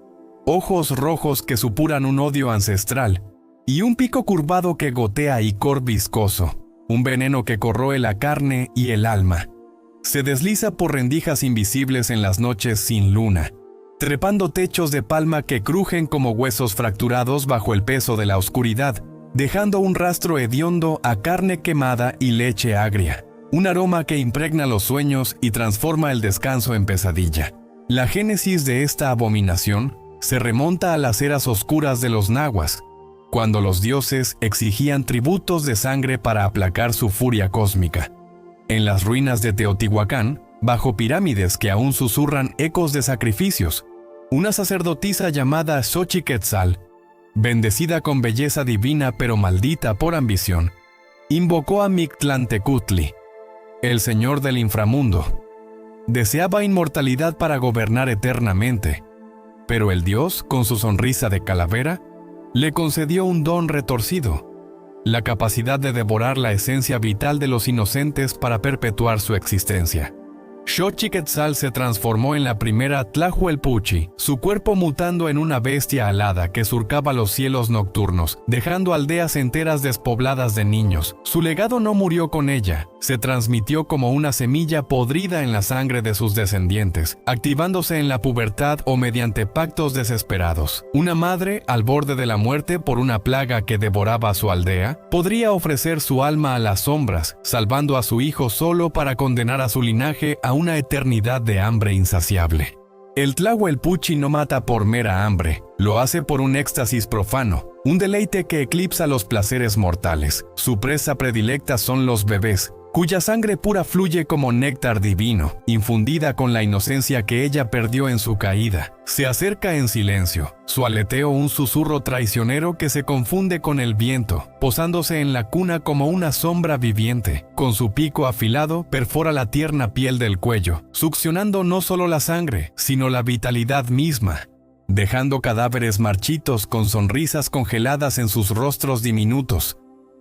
ojos rojos que supuran un odio ancestral, y un pico curvado que gotea icor viscoso, un veneno que corroe la carne y el alma. Se desliza por rendijas invisibles en las noches sin luna, trepando techos de palma que crujen como huesos fracturados bajo el peso de la oscuridad, dejando un rastro hediondo a carne quemada y leche agria, un aroma que impregna los sueños y transforma el descanso en pesadilla. La génesis de esta abominación se remonta a las eras oscuras de los nahuas, cuando los dioses exigían tributos de sangre para aplacar su furia cósmica. En las ruinas de Teotihuacán, bajo pirámides que aún susurran ecos de sacrificios, una sacerdotisa llamada Xochiquetzal, bendecida con belleza divina pero maldita por ambición, invocó a Mictlantecutli, el señor del inframundo. Deseaba inmortalidad para gobernar eternamente, pero el dios, con su sonrisa de calavera, le concedió un don retorcido, la capacidad de devorar la esencia vital de los inocentes para perpetuar su existencia. Xochiquetzal se transformó en la primera Tlahuelpuchi, su cuerpo mutando en una bestia alada que surcaba los cielos nocturnos, dejando aldeas enteras despobladas de niños. Su legado no murió con ella, se transmitió como una semilla podrida en la sangre de sus descendientes, activándose en la pubertad o mediante pactos desesperados. Una madre, al borde de la muerte por una plaga que devoraba a su aldea, podría ofrecer su alma a las sombras, salvando a su hijo solo para condenar a su linaje a una eternidad de hambre insaciable. El Tlahuelpuchi no mata por mera hambre, lo hace por un éxtasis profano, un deleite que eclipsa los placeres mortales. Su presa predilecta son los bebés, cuya sangre pura fluye como néctar divino, infundida con la inocencia que ella perdió en su caída. Se acerca en silencio, su aleteo un susurro traicionero que se confunde con el viento, posándose en la cuna como una sombra viviente. Con su pico afilado, perfora la tierna piel del cuello, succionando no solo la sangre, sino la vitalidad misma, dejando cadáveres marchitos con sonrisas congeladas en sus rostros diminutos,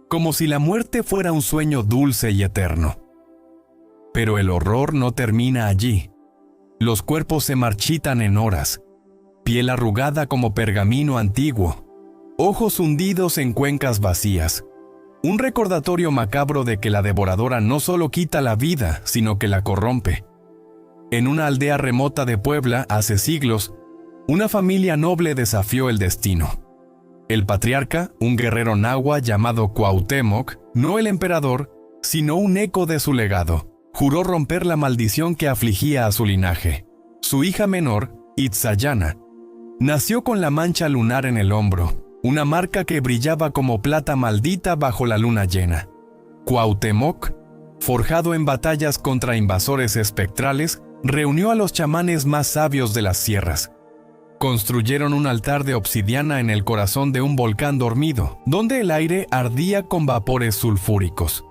como si la muerte fuera un sueño dulce y eterno. Pero el horror no termina allí. Los cuerpos se marchitan en horas, piel arrugada como pergamino antiguo, ojos hundidos en cuencas vacías. Un recordatorio macabro de que la devoradora no solo quita la vida, sino que la corrompe. En una aldea remota de Puebla, hace siglos, una familia noble desafió el destino. El patriarca, un guerrero nahua llamado Cuauhtémoc, no el emperador, sino un eco de su legado, juró romper la maldición que afligía a su linaje. Su hija menor, Itzayana, nació con la mancha lunar en el hombro, una marca que brillaba como plata maldita bajo la luna llena. Cuauhtémoc, forjado en batallas contra invasores espectrales, reunió a los chamanes más sabios de las sierras. Construyeron un altar de obsidiana en el corazón de un volcán dormido, donde el aire ardía con vapores sulfúricos.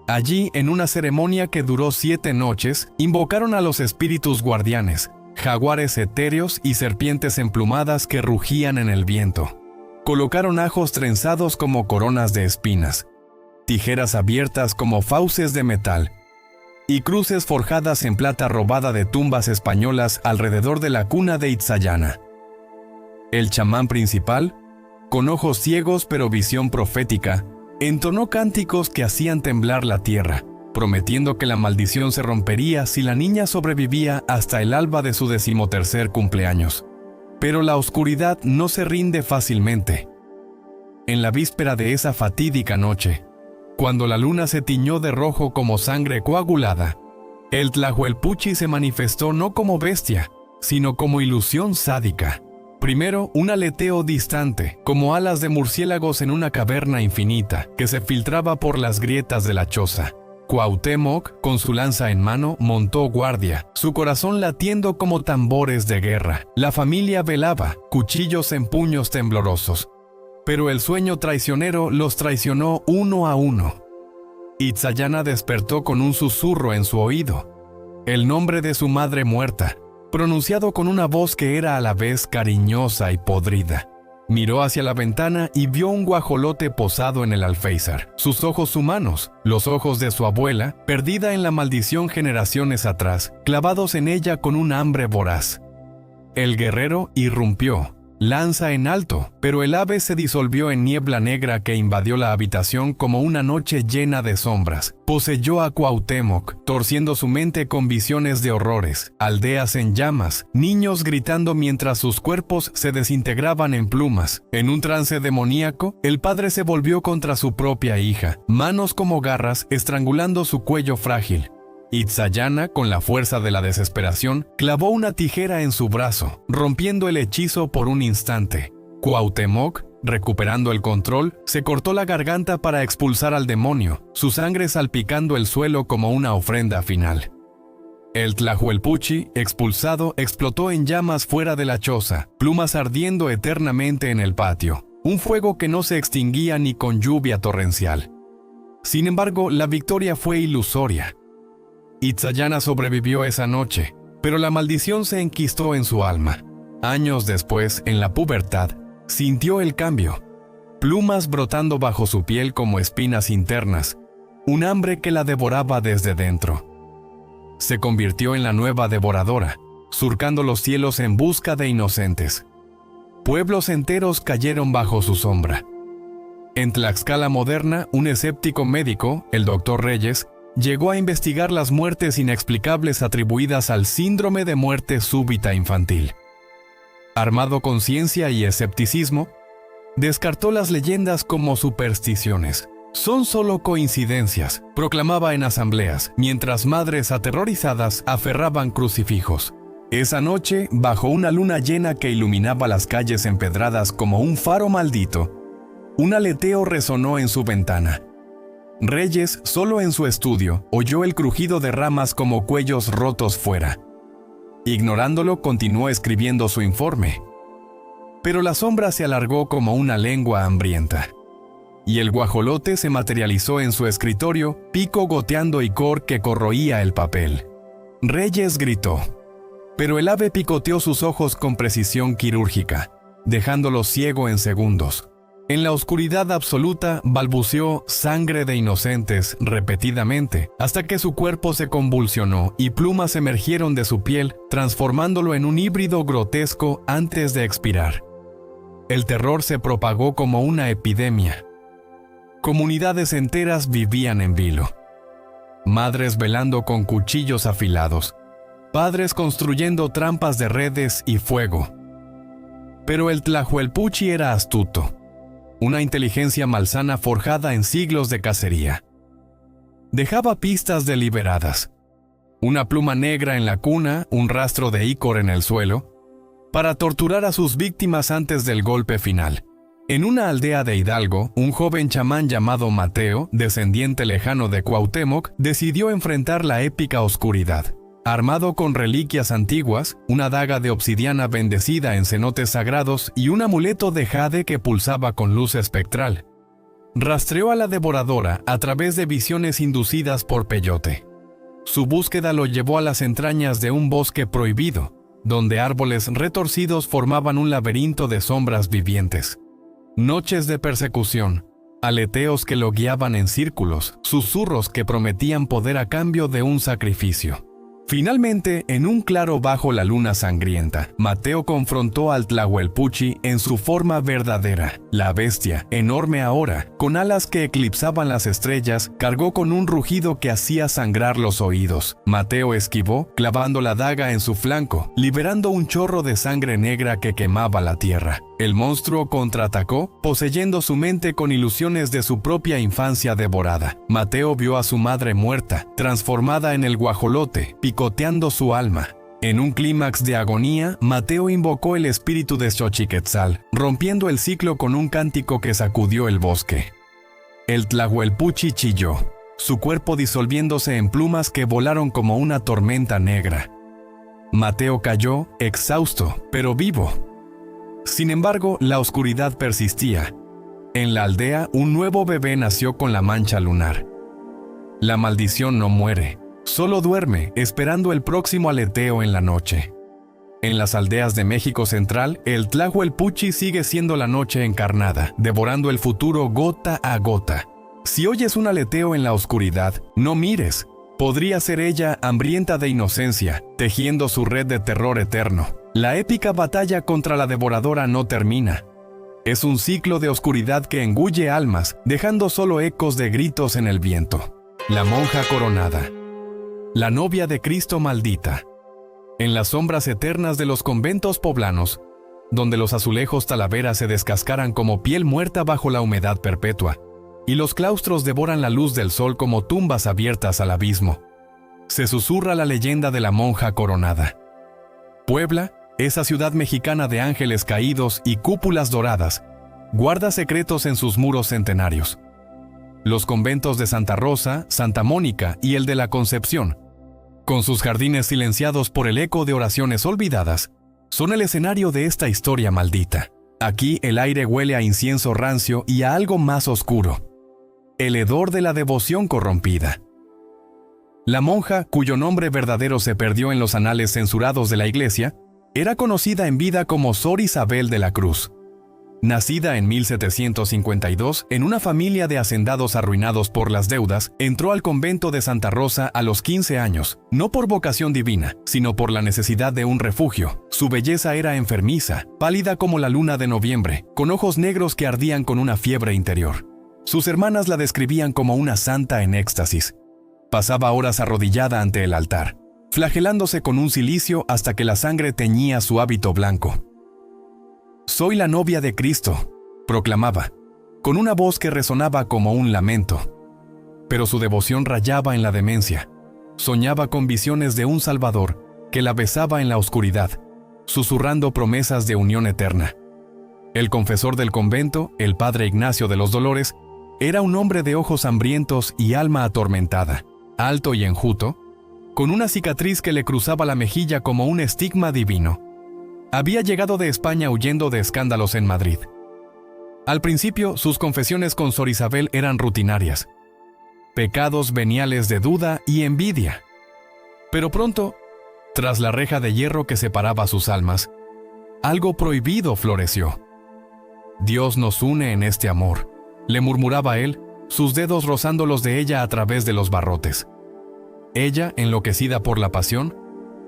Allí, en una ceremonia que duró 7 noches, invocaron a los espíritus guardianes, jaguares etéreos y serpientes emplumadas que rugían en el viento. Colocaron ajos trenzados como coronas de espinas, tijeras abiertas como fauces de metal, y cruces forjadas en plata robada de tumbas españolas alrededor de la cuna de Itzayana. El chamán principal, con ojos ciegos pero visión profética, entonó cánticos que hacían temblar la tierra, prometiendo que la maldición se rompería si la niña sobrevivía hasta el alba de su 13º cumpleaños. Pero la oscuridad no se rinde fácilmente. En la víspera de esa fatídica noche, cuando la luna se tiñó de rojo como sangre coagulada, el Tlahuelpuchi se manifestó no como bestia, sino como ilusión sádica, Primero, un aleteo distante, como alas de murciélagos en una caverna infinita, que se filtraba por las grietas de la choza. Cuauhtémoc, con su lanza en mano, montó guardia, su corazón latiendo como tambores de guerra. La familia velaba, cuchillos en puños temblorosos. Pero el sueño traicionero los traicionó uno a uno. Itzayana despertó con un susurro en su oído. El nombre de su madre muerta, pronunciado con una voz que era a la vez cariñosa y podrida. Miró hacia la ventana y vio un guajolote posado en el alféizar. Sus ojos humanos, los ojos de su abuela, perdida en la maldición generaciones atrás, clavados en ella con un hambre voraz. El guerrero irrumpió, lanza en alto, pero el ave se disolvió en niebla negra que invadió la habitación como una noche llena de sombras. Poseyó a Cuauhtémoc, torciendo su mente con visiones de horrores, aldeas en llamas, niños gritando mientras sus cuerpos se desintegraban en plumas. En un trance demoníaco, el padre se volvió contra su propia hija, manos como garras estrangulando su cuello frágil. Itzayana, con la fuerza de la desesperación, clavó una tijera en su brazo, rompiendo el hechizo por un instante. Cuauhtémoc, recuperando el control, se cortó la garganta para expulsar al demonio, su sangre salpicando el suelo como una ofrenda final. El Tlahuelpuchi, expulsado, explotó en llamas fuera de la choza, plumas ardiendo eternamente en el patio, un fuego que no se extinguía ni con lluvia torrencial. Sin embargo, la victoria fue ilusoria. Itzayana sobrevivió esa noche, pero la maldición se enquistó en su alma. Años después, en la pubertad, sintió el cambio. Plumas brotando bajo su piel como espinas internas, un hambre que la devoraba desde dentro. Se convirtió en la nueva devoradora, surcando los cielos en busca de inocentes. Pueblos enteros cayeron bajo su sombra. En Tlaxcala moderna, un escéptico médico, el Dr. Reyes, llegó a investigar las muertes inexplicables atribuidas al síndrome de muerte súbita infantil. Armado con ciencia y escepticismo, descartó las leyendas como supersticiones. Son solo coincidencias, proclamaba en asambleas, mientras madres aterrorizadas aferraban crucifijos. Esa noche, bajo una luna llena que iluminaba las calles empedradas como un faro maldito, un aleteo resonó en su ventana. Reyes, solo en su estudio, oyó el crujido de ramas como cuellos rotos fuera. Ignorándolo, continuó escribiendo su informe. Pero la sombra se alargó como una lengua hambrienta. Y el guajolote se materializó en su escritorio, pico goteando icor que corroía el papel. Reyes gritó. Pero el ave picoteó sus ojos con precisión quirúrgica, dejándolo ciego en segundos. En la oscuridad absoluta balbuceó sangre de inocentes repetidamente, hasta que su cuerpo se convulsionó y plumas emergieron de su piel, transformándolo en un híbrido grotesco antes de expirar. El terror se propagó como una epidemia. Comunidades enteras vivían en vilo. Madres velando con cuchillos afilados, padres construyendo trampas de redes y fuego. Pero el Tlahuelpuchi era astuto. Una inteligencia malsana forjada en siglos de cacería. Dejaba pistas deliberadas. Una pluma negra en la cuna, un rastro de ícor en el suelo, para torturar a sus víctimas antes del golpe final. En una aldea de Hidalgo, un joven chamán llamado Mateo, descendiente lejano de Cuauhtémoc, decidió enfrentar la épica oscuridad. Armado con reliquias antiguas, una daga de obsidiana bendecida en cenotes sagrados y un amuleto de jade que pulsaba con luz espectral, rastreó a la devoradora a través de visiones inducidas por peyote. Su búsqueda lo llevó a las entrañas de un bosque prohibido, donde árboles retorcidos formaban un laberinto de sombras vivientes. Noches de persecución, aleteos que lo guiaban en círculos, susurros que prometían poder a cambio de un sacrificio. Finalmente, en un claro bajo la luna sangrienta, Mateo confrontó al Tlahuelpuchi en su forma verdadera. La bestia, enorme ahora, con alas que eclipsaban las estrellas, cargó con un rugido que hacía sangrar los oídos. Mateo esquivó, clavando la daga en su flanco, liberando un chorro de sangre negra que quemaba la tierra. El monstruo contraatacó, poseyendo su mente con ilusiones de su propia infancia devorada. Mateo vio a su madre muerta, transformada en el guajolote, picoteando su alma. En un clímax de agonía, Mateo invocó el espíritu de Xochiquetzal, rompiendo el ciclo con un cántico que sacudió el bosque. El Tlahuelpuchi chilló, su cuerpo disolviéndose en plumas que volaron como una tormenta negra. Mateo cayó, exhausto, pero vivo. Sin embargo, la oscuridad persistía. En la aldea, un nuevo bebé nació con la mancha lunar. La maldición no muere, solo duerme, esperando el próximo aleteo en la noche. En las aldeas de México Central, el Tlahuelpuchi sigue siendo la noche encarnada, devorando el futuro gota a gota. Si oyes un aleteo en la oscuridad, no mires. Podría ser ella, hambrienta de inocencia, tejiendo su red de terror eterno. La épica batalla contra la devoradora no termina. Es un ciclo de oscuridad que engulle almas, dejando solo ecos de gritos en el viento. La monja coronada. La novia de Cristo maldita. En las sombras eternas de los conventos poblanos, donde los azulejos talaveras se descascaran como piel muerta bajo la humedad perpetua, y los claustros devoran la luz del sol como tumbas abiertas al abismo, se susurra la leyenda de la monja coronada. Puebla, esa ciudad mexicana de ángeles caídos y cúpulas doradas, guarda secretos en sus muros centenarios. Los conventos de Santa Rosa, Santa Mónica y el de la Concepción, con sus jardines silenciados por el eco de oraciones olvidadas, son el escenario de esta historia maldita. Aquí el aire huele a incienso rancio y a algo más oscuro, el hedor de la devoción corrompida. La monja, cuyo nombre verdadero se perdió en los anales censurados de la iglesia, era conocida en vida como Sor Isabel de la Cruz. Nacida en 1752 en una familia de hacendados arruinados por las deudas, entró al convento de Santa Rosa a los 15 años, no por vocación divina, sino por la necesidad de un refugio. Su belleza era enfermiza, pálida como la luna de noviembre, con ojos negros que ardían con una fiebre interior. Sus hermanas la describían como una santa en éxtasis. Pasaba horas arrodillada ante el altar, flagelándose con un cilicio hasta que la sangre teñía su hábito blanco. «Soy la novia de Cristo», proclamaba, con una voz que resonaba como un lamento. Pero su devoción rayaba en la demencia. Soñaba con visiones de un Salvador que la besaba en la oscuridad, susurrando promesas de unión eterna. El confesor del convento, el padre Ignacio de los Dolores, era un hombre de ojos hambrientos y alma atormentada, alto y enjuto, con una cicatriz que le cruzaba la mejilla como un estigma divino. Había llegado de España huyendo de escándalos en Madrid. Al principio, sus confesiones con Sor Isabel eran rutinarias, pecados veniales de duda y envidia. Pero pronto, tras la reja de hierro que separaba sus almas, algo prohibido floreció. «Dios nos une en este amor», le murmuraba él, sus dedos rozando los de ella a través de los barrotes. Ella, enloquecida por la pasión,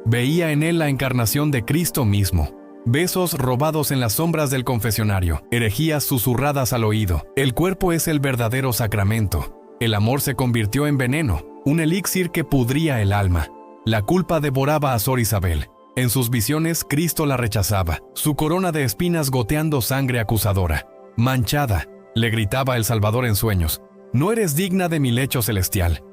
veía en él la encarnación de Cristo mismo. Besos robados en las sombras del confesionario, herejías susurradas al oído. El cuerpo es el verdadero sacramento. El amor se convirtió en veneno, un elixir que pudría el alma. La culpa devoraba a Sor Isabel. En sus visiones, Cristo la rechazaba, su corona de espinas goteando sangre acusadora. «Manchada», le gritaba el Salvador en sueños, «no eres digna de mi lecho celestial».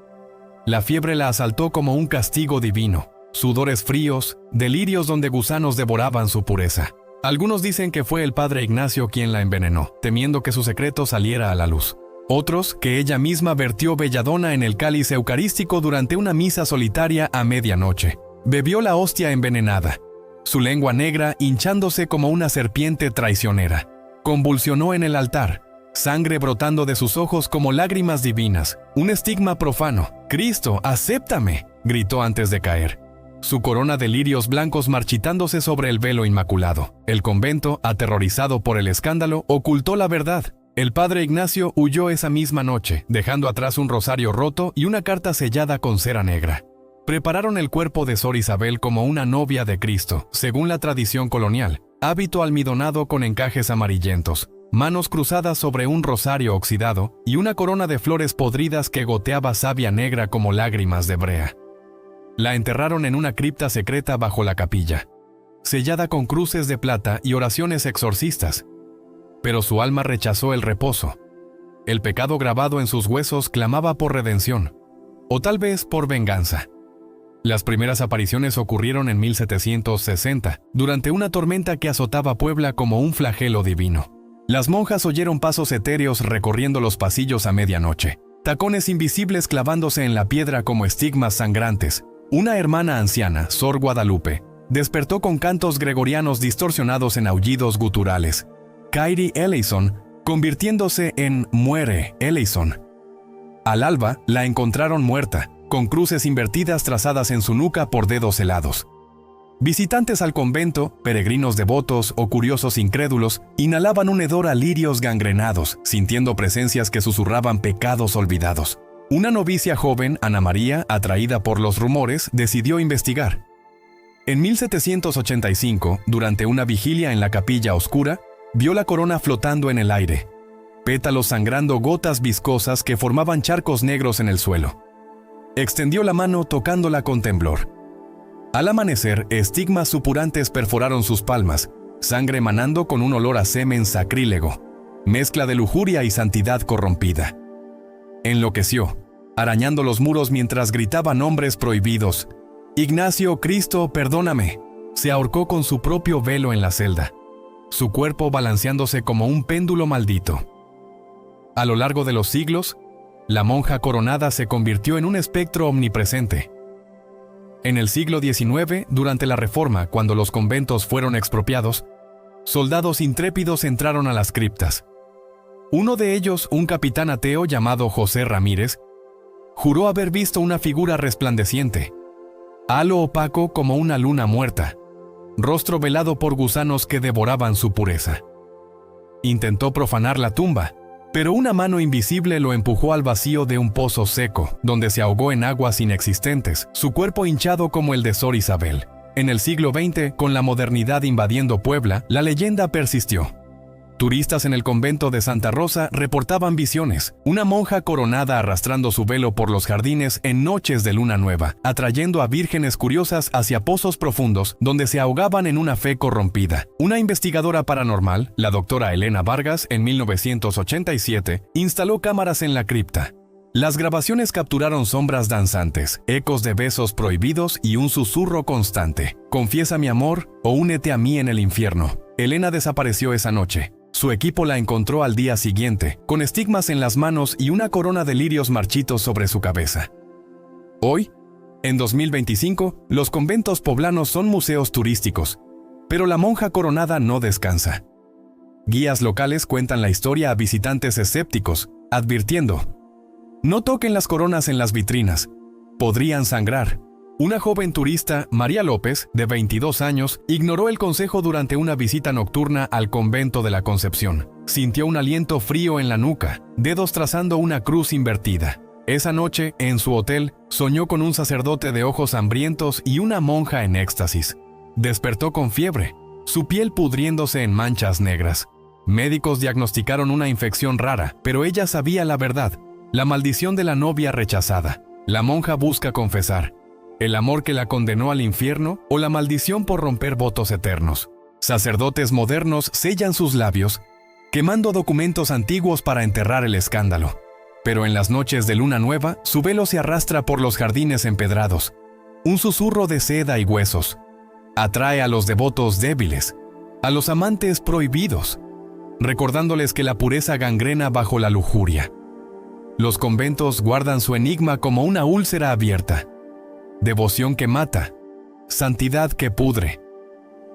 La fiebre la asaltó como un castigo divino. Sudores fríos, delirios donde gusanos devoraban su pureza. Algunos dicen que fue el padre Ignacio quien la envenenó, temiendo que su secreto saliera a la luz. Otros, que ella misma vertió belladona en el cáliz eucarístico durante una misa solitaria a medianoche. Bebió la hostia envenenada, su lengua negra hinchándose como una serpiente traicionera. Convulsionó en el altar, sangre brotando de sus ojos como lágrimas divinas. Un estigma profano. «Cristo, acéptame», gritó antes de caer. Su corona de lirios blancos marchitándose sobre el velo inmaculado. El convento, aterrorizado por el escándalo, ocultó la verdad. El padre Ignacio huyó esa misma noche, dejando atrás un rosario roto y una carta sellada con cera negra. Prepararon el cuerpo de Sor Isabel como una novia de Cristo, según la tradición colonial. Hábito almidonado con encajes amarillentos, manos cruzadas sobre un rosario oxidado y una corona de flores podridas que goteaba savia negra como lágrimas de brea. La enterraron en una cripta secreta bajo la capilla, sellada con cruces de plata y oraciones exorcistas. Pero su alma rechazó el reposo. El pecado grabado en sus huesos clamaba por redención, o tal vez por venganza. Las primeras apariciones ocurrieron en 1760, durante una tormenta que azotaba Puebla como un flagelo divino. Las monjas oyeron pasos etéreos recorriendo los pasillos a medianoche, tacones invisibles clavándose en la piedra como estigmas sangrantes. Una hermana anciana, Sor Guadalupe, despertó con cantos gregorianos distorsionados en aullidos guturales. Kairi Eleison, convirtiéndose en Muere Eleison. Al alba, la encontraron muerta, con cruces invertidas trazadas en su nuca por dedos helados. Visitantes al convento, peregrinos devotos o curiosos incrédulos, inhalaban un hedor a lirios gangrenados, sintiendo presencias que susurraban pecados olvidados. Una novicia joven, Ana María, atraída por los rumores, decidió investigar. En 1785, durante una vigilia en la capilla oscura, vio la corona flotando en el aire, pétalos sangrando gotas viscosas que formaban charcos negros en el suelo. Extendió la mano tocándola con temblor. Al amanecer, estigmas supurantes perforaron sus palmas, sangre emanando con un olor a semen sacrílego, mezcla de lujuria y santidad corrompida. Enloqueció, arañando los muros mientras gritaba nombres prohibidos. Ignacio, Cristo, perdóname. Se ahorcó con su propio velo en la celda, su cuerpo balanceándose como un péndulo maldito. A lo largo de los siglos, la monja coronada se convirtió en un espectro omnipresente. En el siglo XIX, durante la Reforma, cuando los conventos fueron expropiados, soldados intrépidos entraron a las criptas. Uno de ellos, un capitán ateo llamado José Ramírez, juró haber visto una figura resplandeciente, halo opaco como una luna muerta, rostro velado por gusanos que devoraban su pureza. Intentó profanar la tumba, pero una mano invisible lo empujó al vacío de un pozo seco, donde se ahogó en aguas inexistentes, su cuerpo hinchado como el de Sor Isabel. En el siglo XX, con la modernidad invadiendo Puebla, la leyenda persistió. Turistas en el convento de Santa Rosa reportaban visiones, una monja coronada arrastrando su velo por los jardines en noches de luna nueva, atrayendo a vírgenes curiosas hacia pozos profundos donde se ahogaban en una fe corrompida. Una investigadora paranormal, la doctora Elena Vargas, en 1987, instaló cámaras en la cripta. Las grabaciones capturaron sombras danzantes, ecos de besos prohibidos y un susurro constante. Confiesa mi amor o únete a mí en el infierno. Elena desapareció esa noche. Su equipo la encontró al día siguiente, con estigmas en las manos y una corona de lirios marchitos sobre su cabeza. Hoy, en 2025, los conventos poblanos son museos turísticos, pero la monja coronada no descansa. Guías locales cuentan la historia a visitantes escépticos, advirtiendo: no toquen las coronas en las vitrinas, podrían sangrar. Una joven turista, María López, de 22 años, ignoró el consejo durante una visita nocturna al convento de la Concepción. Sintió un aliento frío en la nuca, dedos trazando una cruz invertida. Esa noche, en su hotel, soñó con un sacerdote de ojos hambrientos y una monja en éxtasis. Despertó con fiebre, su piel pudriéndose en manchas negras. Médicos diagnosticaron una infección rara, pero ella sabía la verdad: la maldición de la novia rechazada. La monja busca confesar el amor que la condenó al infierno o la maldición por romper votos eternos. Sacerdotes modernos sellan sus labios, quemando documentos antiguos para enterrar el escándalo. Pero en las noches de luna nueva, su velo se arrastra por los jardines empedrados. Un susurro de seda y huesos. Atrae a los devotos débiles, a los amantes prohibidos, recordándoles que la pureza gangrena bajo la lujuria. Los conventos guardan su enigma como una úlcera abierta. Devoción que mata, santidad que pudre.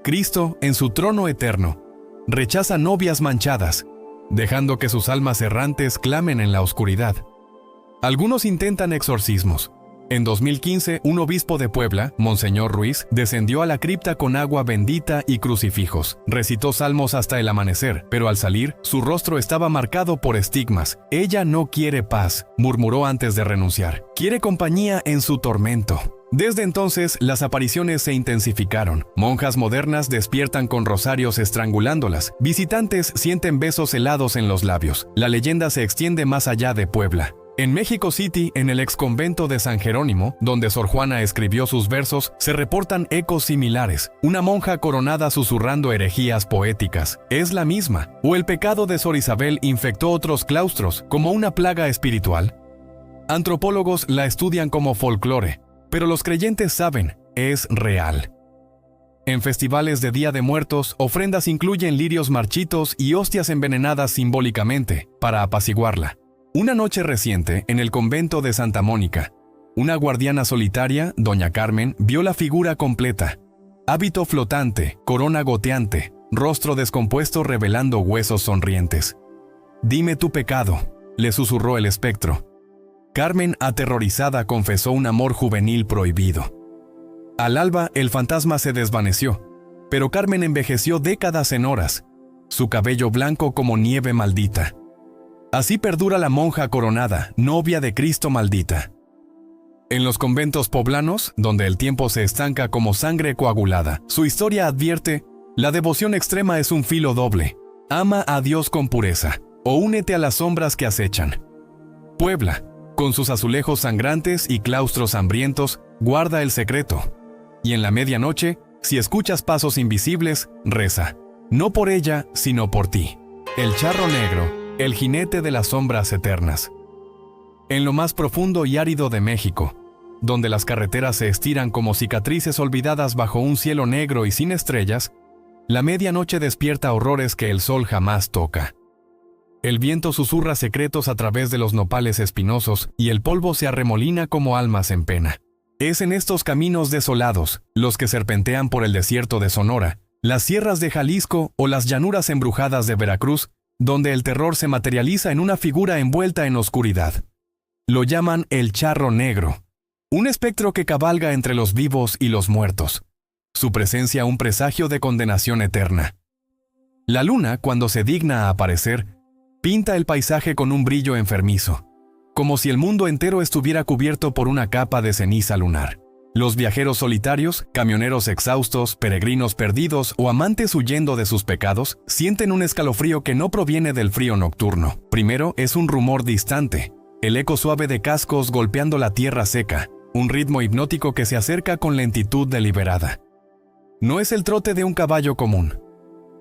Cristo, en su trono eterno, rechaza novias manchadas, dejando que sus almas errantes clamen en la oscuridad. Algunos intentan exorcismos. En 2015, un obispo de Puebla, Monseñor Ruiz, descendió a la cripta con agua bendita y crucifijos. Recitó salmos hasta el amanecer, pero al salir, su rostro estaba marcado por estigmas. Ella no quiere paz, murmuró antes de renunciar. Quiere compañía en su tormento. Desde entonces, las apariciones se intensificaron. Monjas modernas despiertan con rosarios estrangulándolas. Visitantes sienten besos helados en los labios. La leyenda se extiende más allá de Puebla. En México City, en el exconvento de San Jerónimo, donde Sor Juana escribió sus versos, se reportan ecos similares. Una monja coronada susurrando herejías poéticas. ¿Es la misma? ¿O el pecado de Sor Isabel infectó otros claustros como una plaga espiritual? Antropólogos la estudian como folclore, Pero los creyentes saben, es real. En festivales de Día de Muertos, ofrendas incluyen lirios marchitos y hostias envenenadas simbólicamente, para apaciguarla. Una noche reciente, en el convento de Santa Mónica, una guardiana solitaria, doña Carmen, vio la figura completa. Hábito flotante, corona goteante, rostro descompuesto revelando huesos sonrientes. «Dime tu pecado», le susurró el espectro. Carmen, aterrorizada, confesó un amor juvenil prohibido. Al alba, el fantasma se desvaneció, pero Carmen envejeció décadas en horas, su cabello blanco como nieve maldita. Así perdura la monja coronada, novia de Cristo maldita. En los conventos poblanos, donde el tiempo se estanca como sangre coagulada, su historia advierte: la devoción extrema es un filo doble. Ama a Dios con pureza, o únete a las sombras que acechan. Puebla, con sus azulejos sangrantes y claustros hambrientos, guarda el secreto. Y en la medianoche, si escuchas pasos invisibles, reza, no por ella, sino por ti. El charro negro, el jinete de las sombras eternas. En lo más profundo y árido de México, donde las carreteras se estiran como cicatrices olvidadas bajo un cielo negro y sin estrellas, la medianoche despierta horrores que el sol jamás toca. El viento susurra secretos a través de los nopales espinosos y el polvo se arremolina como almas en pena. Es en estos caminos desolados, los que serpentean por el desierto de Sonora, las sierras de Jalisco o las llanuras embrujadas de Veracruz, donde el terror se materializa en una figura envuelta en oscuridad. Lo llaman el charro negro, un espectro que cabalga entre los vivos y los muertos. Su presencia un presagio de condenación eterna. La luna, cuando se digna a aparecer, pinta el paisaje con un brillo enfermizo, como si el mundo entero estuviera cubierto por una capa de ceniza lunar. Los viajeros solitarios, camioneros exhaustos, peregrinos perdidos o amantes huyendo de sus pecados, sienten un escalofrío que no proviene del frío nocturno. Primero es un rumor distante, el eco suave de cascos golpeando la tierra seca, un ritmo hipnótico que se acerca con lentitud deliberada. No es el trote de un caballo común,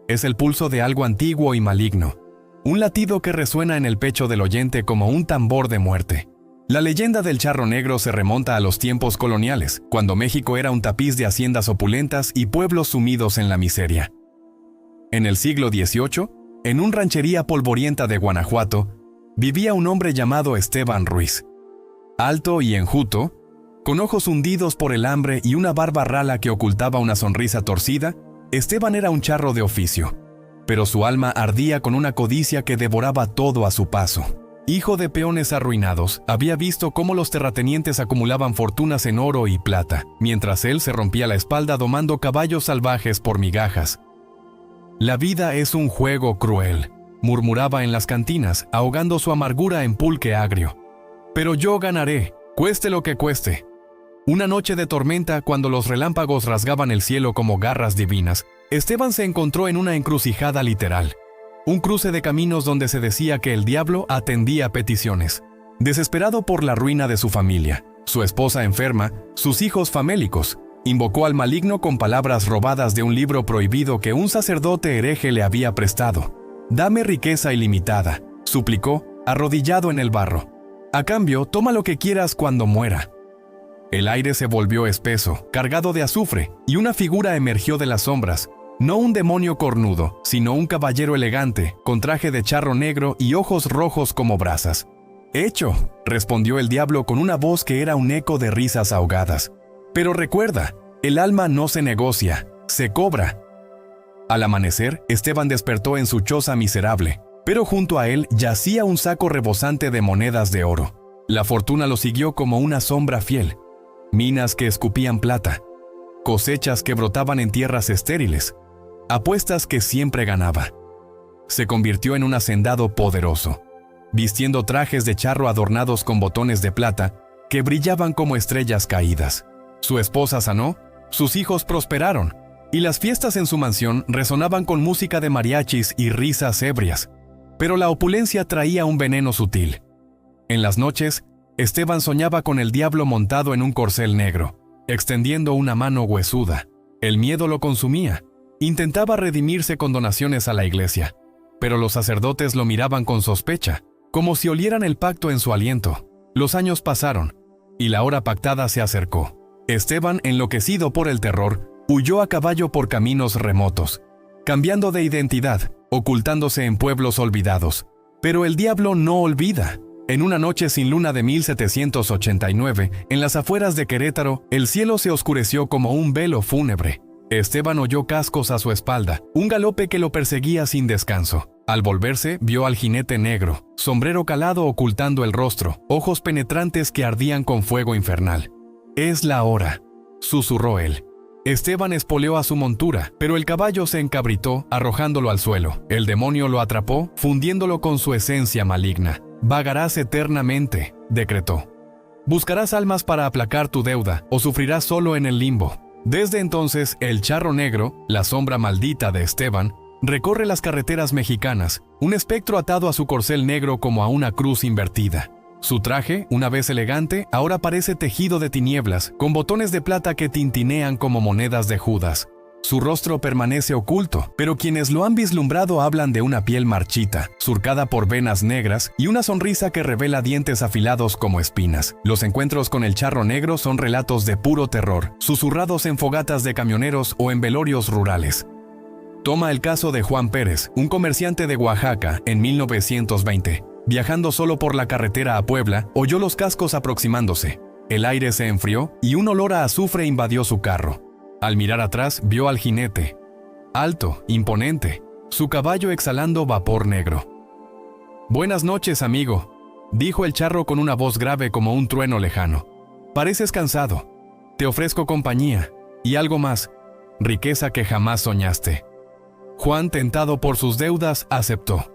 es el pulso de algo antiguo y maligno, un latido que resuena en el pecho del oyente como un tambor de muerte. La leyenda del charro negro se remonta a los tiempos coloniales, cuando México era un tapiz de haciendas opulentas y pueblos sumidos en la miseria. En el siglo XVIII, en una ranchería polvorienta de Guanajuato, vivía un hombre llamado Esteban Ruiz. Alto y enjuto, con ojos hundidos por el hambre y una barba rala que ocultaba una sonrisa torcida, Esteban era un charro de oficio, pero su alma ardía con una codicia que devoraba todo a su paso. Hijo de peones arruinados, había visto cómo los terratenientes acumulaban fortunas en oro y plata, mientras él se rompía la espalda domando caballos salvajes por migajas. La vida es un juego cruel, murmuraba en las cantinas, ahogando su amargura en pulque agrio. Pero yo ganaré, cueste lo que cueste. Una noche de tormenta, cuando los relámpagos rasgaban el cielo como garras divinas, Esteban se encontró en una encrucijada literal. Un cruce de caminos donde se decía que el diablo atendía peticiones. Desesperado por la ruina de su familia, su esposa enferma, sus hijos famélicos, invocó al maligno con palabras robadas de un libro prohibido que un sacerdote hereje le había prestado. «Dame riqueza ilimitada», suplicó, arrodillado en el barro. «A cambio, toma lo que quieras cuando muera». El aire se volvió espeso, cargado de azufre, y una figura emergió de las sombras. No un demonio cornudo, sino un caballero elegante, con traje de charro negro y ojos rojos como brasas. «Hecho», respondió el diablo con una voz que era un eco de risas ahogadas. «Pero recuerda, el alma no se negocia, se cobra». Al amanecer, Esteban despertó en su choza miserable, pero junto a él yacía un saco rebosante de monedas de oro. La fortuna lo siguió como una sombra fiel. Minas que escupían plata, cosechas que brotaban en tierras estériles, apuestas que siempre ganaba. Se convirtió en un hacendado poderoso, vistiendo trajes de charro adornados con botones de plata que brillaban como estrellas caídas. Su esposa sanó, sus hijos prosperaron, y las fiestas en su mansión resonaban con música de mariachis y risas ebrias. Pero la opulencia traía un veneno sutil. En las noches, Esteban soñaba con el diablo montado en un corcel negro, extendiendo una mano huesuda. El miedo lo consumía. Intentaba redimirse con donaciones a la iglesia, pero los sacerdotes lo miraban con sospecha, como si olieran el pacto en su aliento. Los años pasaron, y la hora pactada se acercó. Esteban, enloquecido por el terror, huyó a caballo por caminos remotos, cambiando de identidad, ocultándose en pueblos olvidados. Pero el diablo no olvida. En una noche sin luna de 1789, en las afueras de Querétaro, el cielo se oscureció como un velo fúnebre. Esteban oyó cascos a su espalda, un galope que lo perseguía sin descanso. Al volverse, vio al jinete negro, sombrero calado ocultando el rostro, ojos penetrantes que ardían con fuego infernal. «Es la hora», susurró él. Esteban espoleó a su montura, pero el caballo se encabritó, arrojándolo al suelo. El demonio lo atrapó, fundiéndolo con su esencia maligna. «Vagarás eternamente», decretó. «Buscarás almas para aplacar tu deuda, o sufrirás solo en el limbo». Desde entonces, el charro negro, la sombra maldita de Esteban, recorre las carreteras mexicanas, un espectro atado a su corcel negro como a una cruz invertida. Su traje, una vez elegante, ahora parece tejido de tinieblas, con botones de plata que tintinean como monedas de Judas. Su rostro permanece oculto, pero quienes lo han vislumbrado hablan de una piel marchita, surcada por venas negras y una sonrisa que revela dientes afilados como espinas. Los encuentros con el charro negro son relatos de puro terror, susurrados en fogatas de camioneros o en velorios rurales. Toma el caso de Juan Pérez, un comerciante de Oaxaca, en 1920. Viajando solo por la carretera a Puebla, oyó los cascos aproximándose. El aire se enfrió y un olor a azufre invadió su carro. Al mirar atrás, vio al jinete. Alto, imponente, su caballo exhalando vapor negro. «Buenas noches, amigo», dijo el charro con una voz grave como un trueno lejano. «Pareces cansado. Te ofrezco compañía, y algo más, riqueza que jamás soñaste». Juan, tentado por sus deudas, aceptó.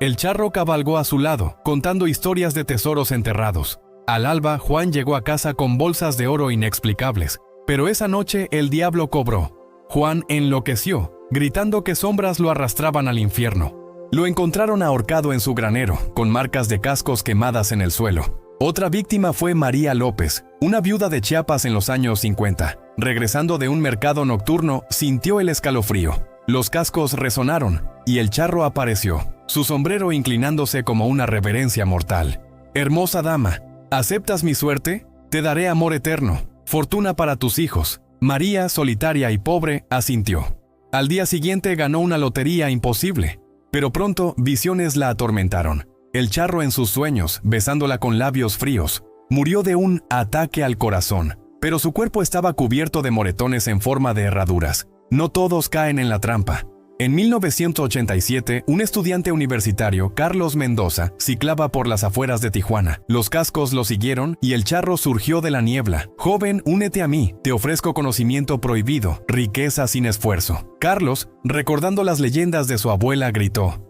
El charro cabalgó a su lado, contando historias de tesoros enterrados. Al alba, Juan llegó a casa con bolsas de oro inexplicables. Pero esa noche el diablo cobró. Juan enloqueció, gritando que sombras lo arrastraban al infierno. Lo encontraron ahorcado en su granero, con marcas de cascos quemadas en el suelo. Otra víctima fue María López, una viuda de Chiapas en los años 50. Regresando de un mercado nocturno, sintió el escalofrío. Los cascos resonaron, y el charro apareció, su sombrero inclinándose como una reverencia mortal. «Hermosa dama, ¿aceptas mi suerte? Te daré amor eterno, fortuna para tus hijos». María, solitaria y pobre, asintió. Al día siguiente ganó una lotería imposible, pero pronto visiones la atormentaron. El charro en sus sueños, besándola con labios fríos, murió de un ataque al corazón, pero su cuerpo estaba cubierto de moretones en forma de herraduras. No todos caen en la trampa. En 1987, un estudiante universitario, Carlos Mendoza, ciclaba por las afueras de Tijuana. Los cascos lo siguieron y el charro surgió de la niebla. «Joven, únete a mí. Te ofrezco conocimiento prohibido, riqueza sin esfuerzo». Carlos, recordando las leyendas de su abuela, gritó: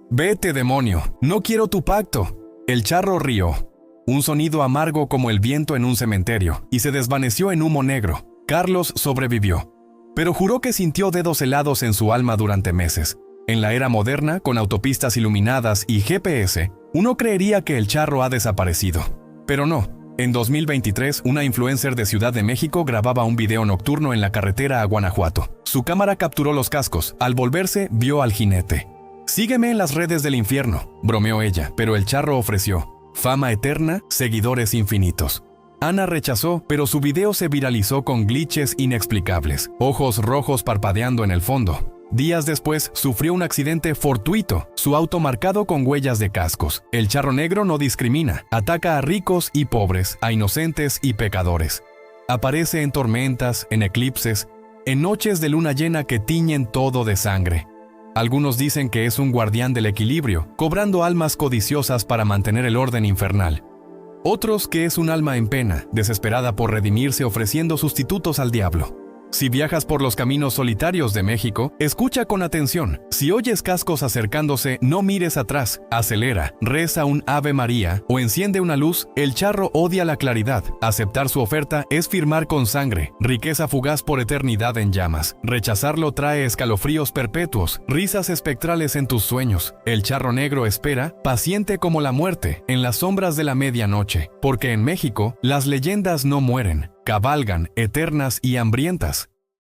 «Vete, demonio, no quiero tu pacto». El charro rió, un sonido amargo como el viento en un cementerio, y se desvaneció en humo negro. Carlos sobrevivió, pero juró que sintió dedos helados en su alma durante meses. En la era moderna, con autopistas iluminadas y GPS, uno creería que el charro ha desaparecido. Pero no. En 2023, una influencer de Ciudad de México grababa un video nocturno en la carretera a Guanajuato. Su cámara capturó los cascos. Al volverse, vio al jinete. «Sígueme en las redes del infierno», bromeó ella, pero el charro ofreció fama eterna, seguidores infinitos. Ana rechazó, pero su video se viralizó con glitches inexplicables, ojos rojos parpadeando en el fondo. Días después, sufrió un accidente fortuito, su auto marcado con huellas de cascos. El charro negro no discrimina, ataca a ricos y pobres, a inocentes y pecadores. Aparece en tormentas, en eclipses, en noches de luna llena que tiñen todo de sangre. Algunos dicen que es un guardián del equilibrio, cobrando almas codiciosas para mantener el orden infernal. Otros que es un alma en pena, desesperada por redimirse ofreciendo sustitutos al diablo. Si viajas por los caminos solitarios de México, escucha con atención. Si oyes cascos acercándose, no mires atrás, acelera, reza un Ave María o enciende una luz. El charro odia la claridad. Aceptar su oferta es firmar con sangre, riqueza fugaz por eternidad en llamas. Rechazarlo trae escalofríos perpetuos, risas espectrales en tus sueños. El charro negro espera, paciente como la muerte, en las sombras de la medianoche, porque en México las leyendas no mueren, cabalgan, eternas y hambrientas.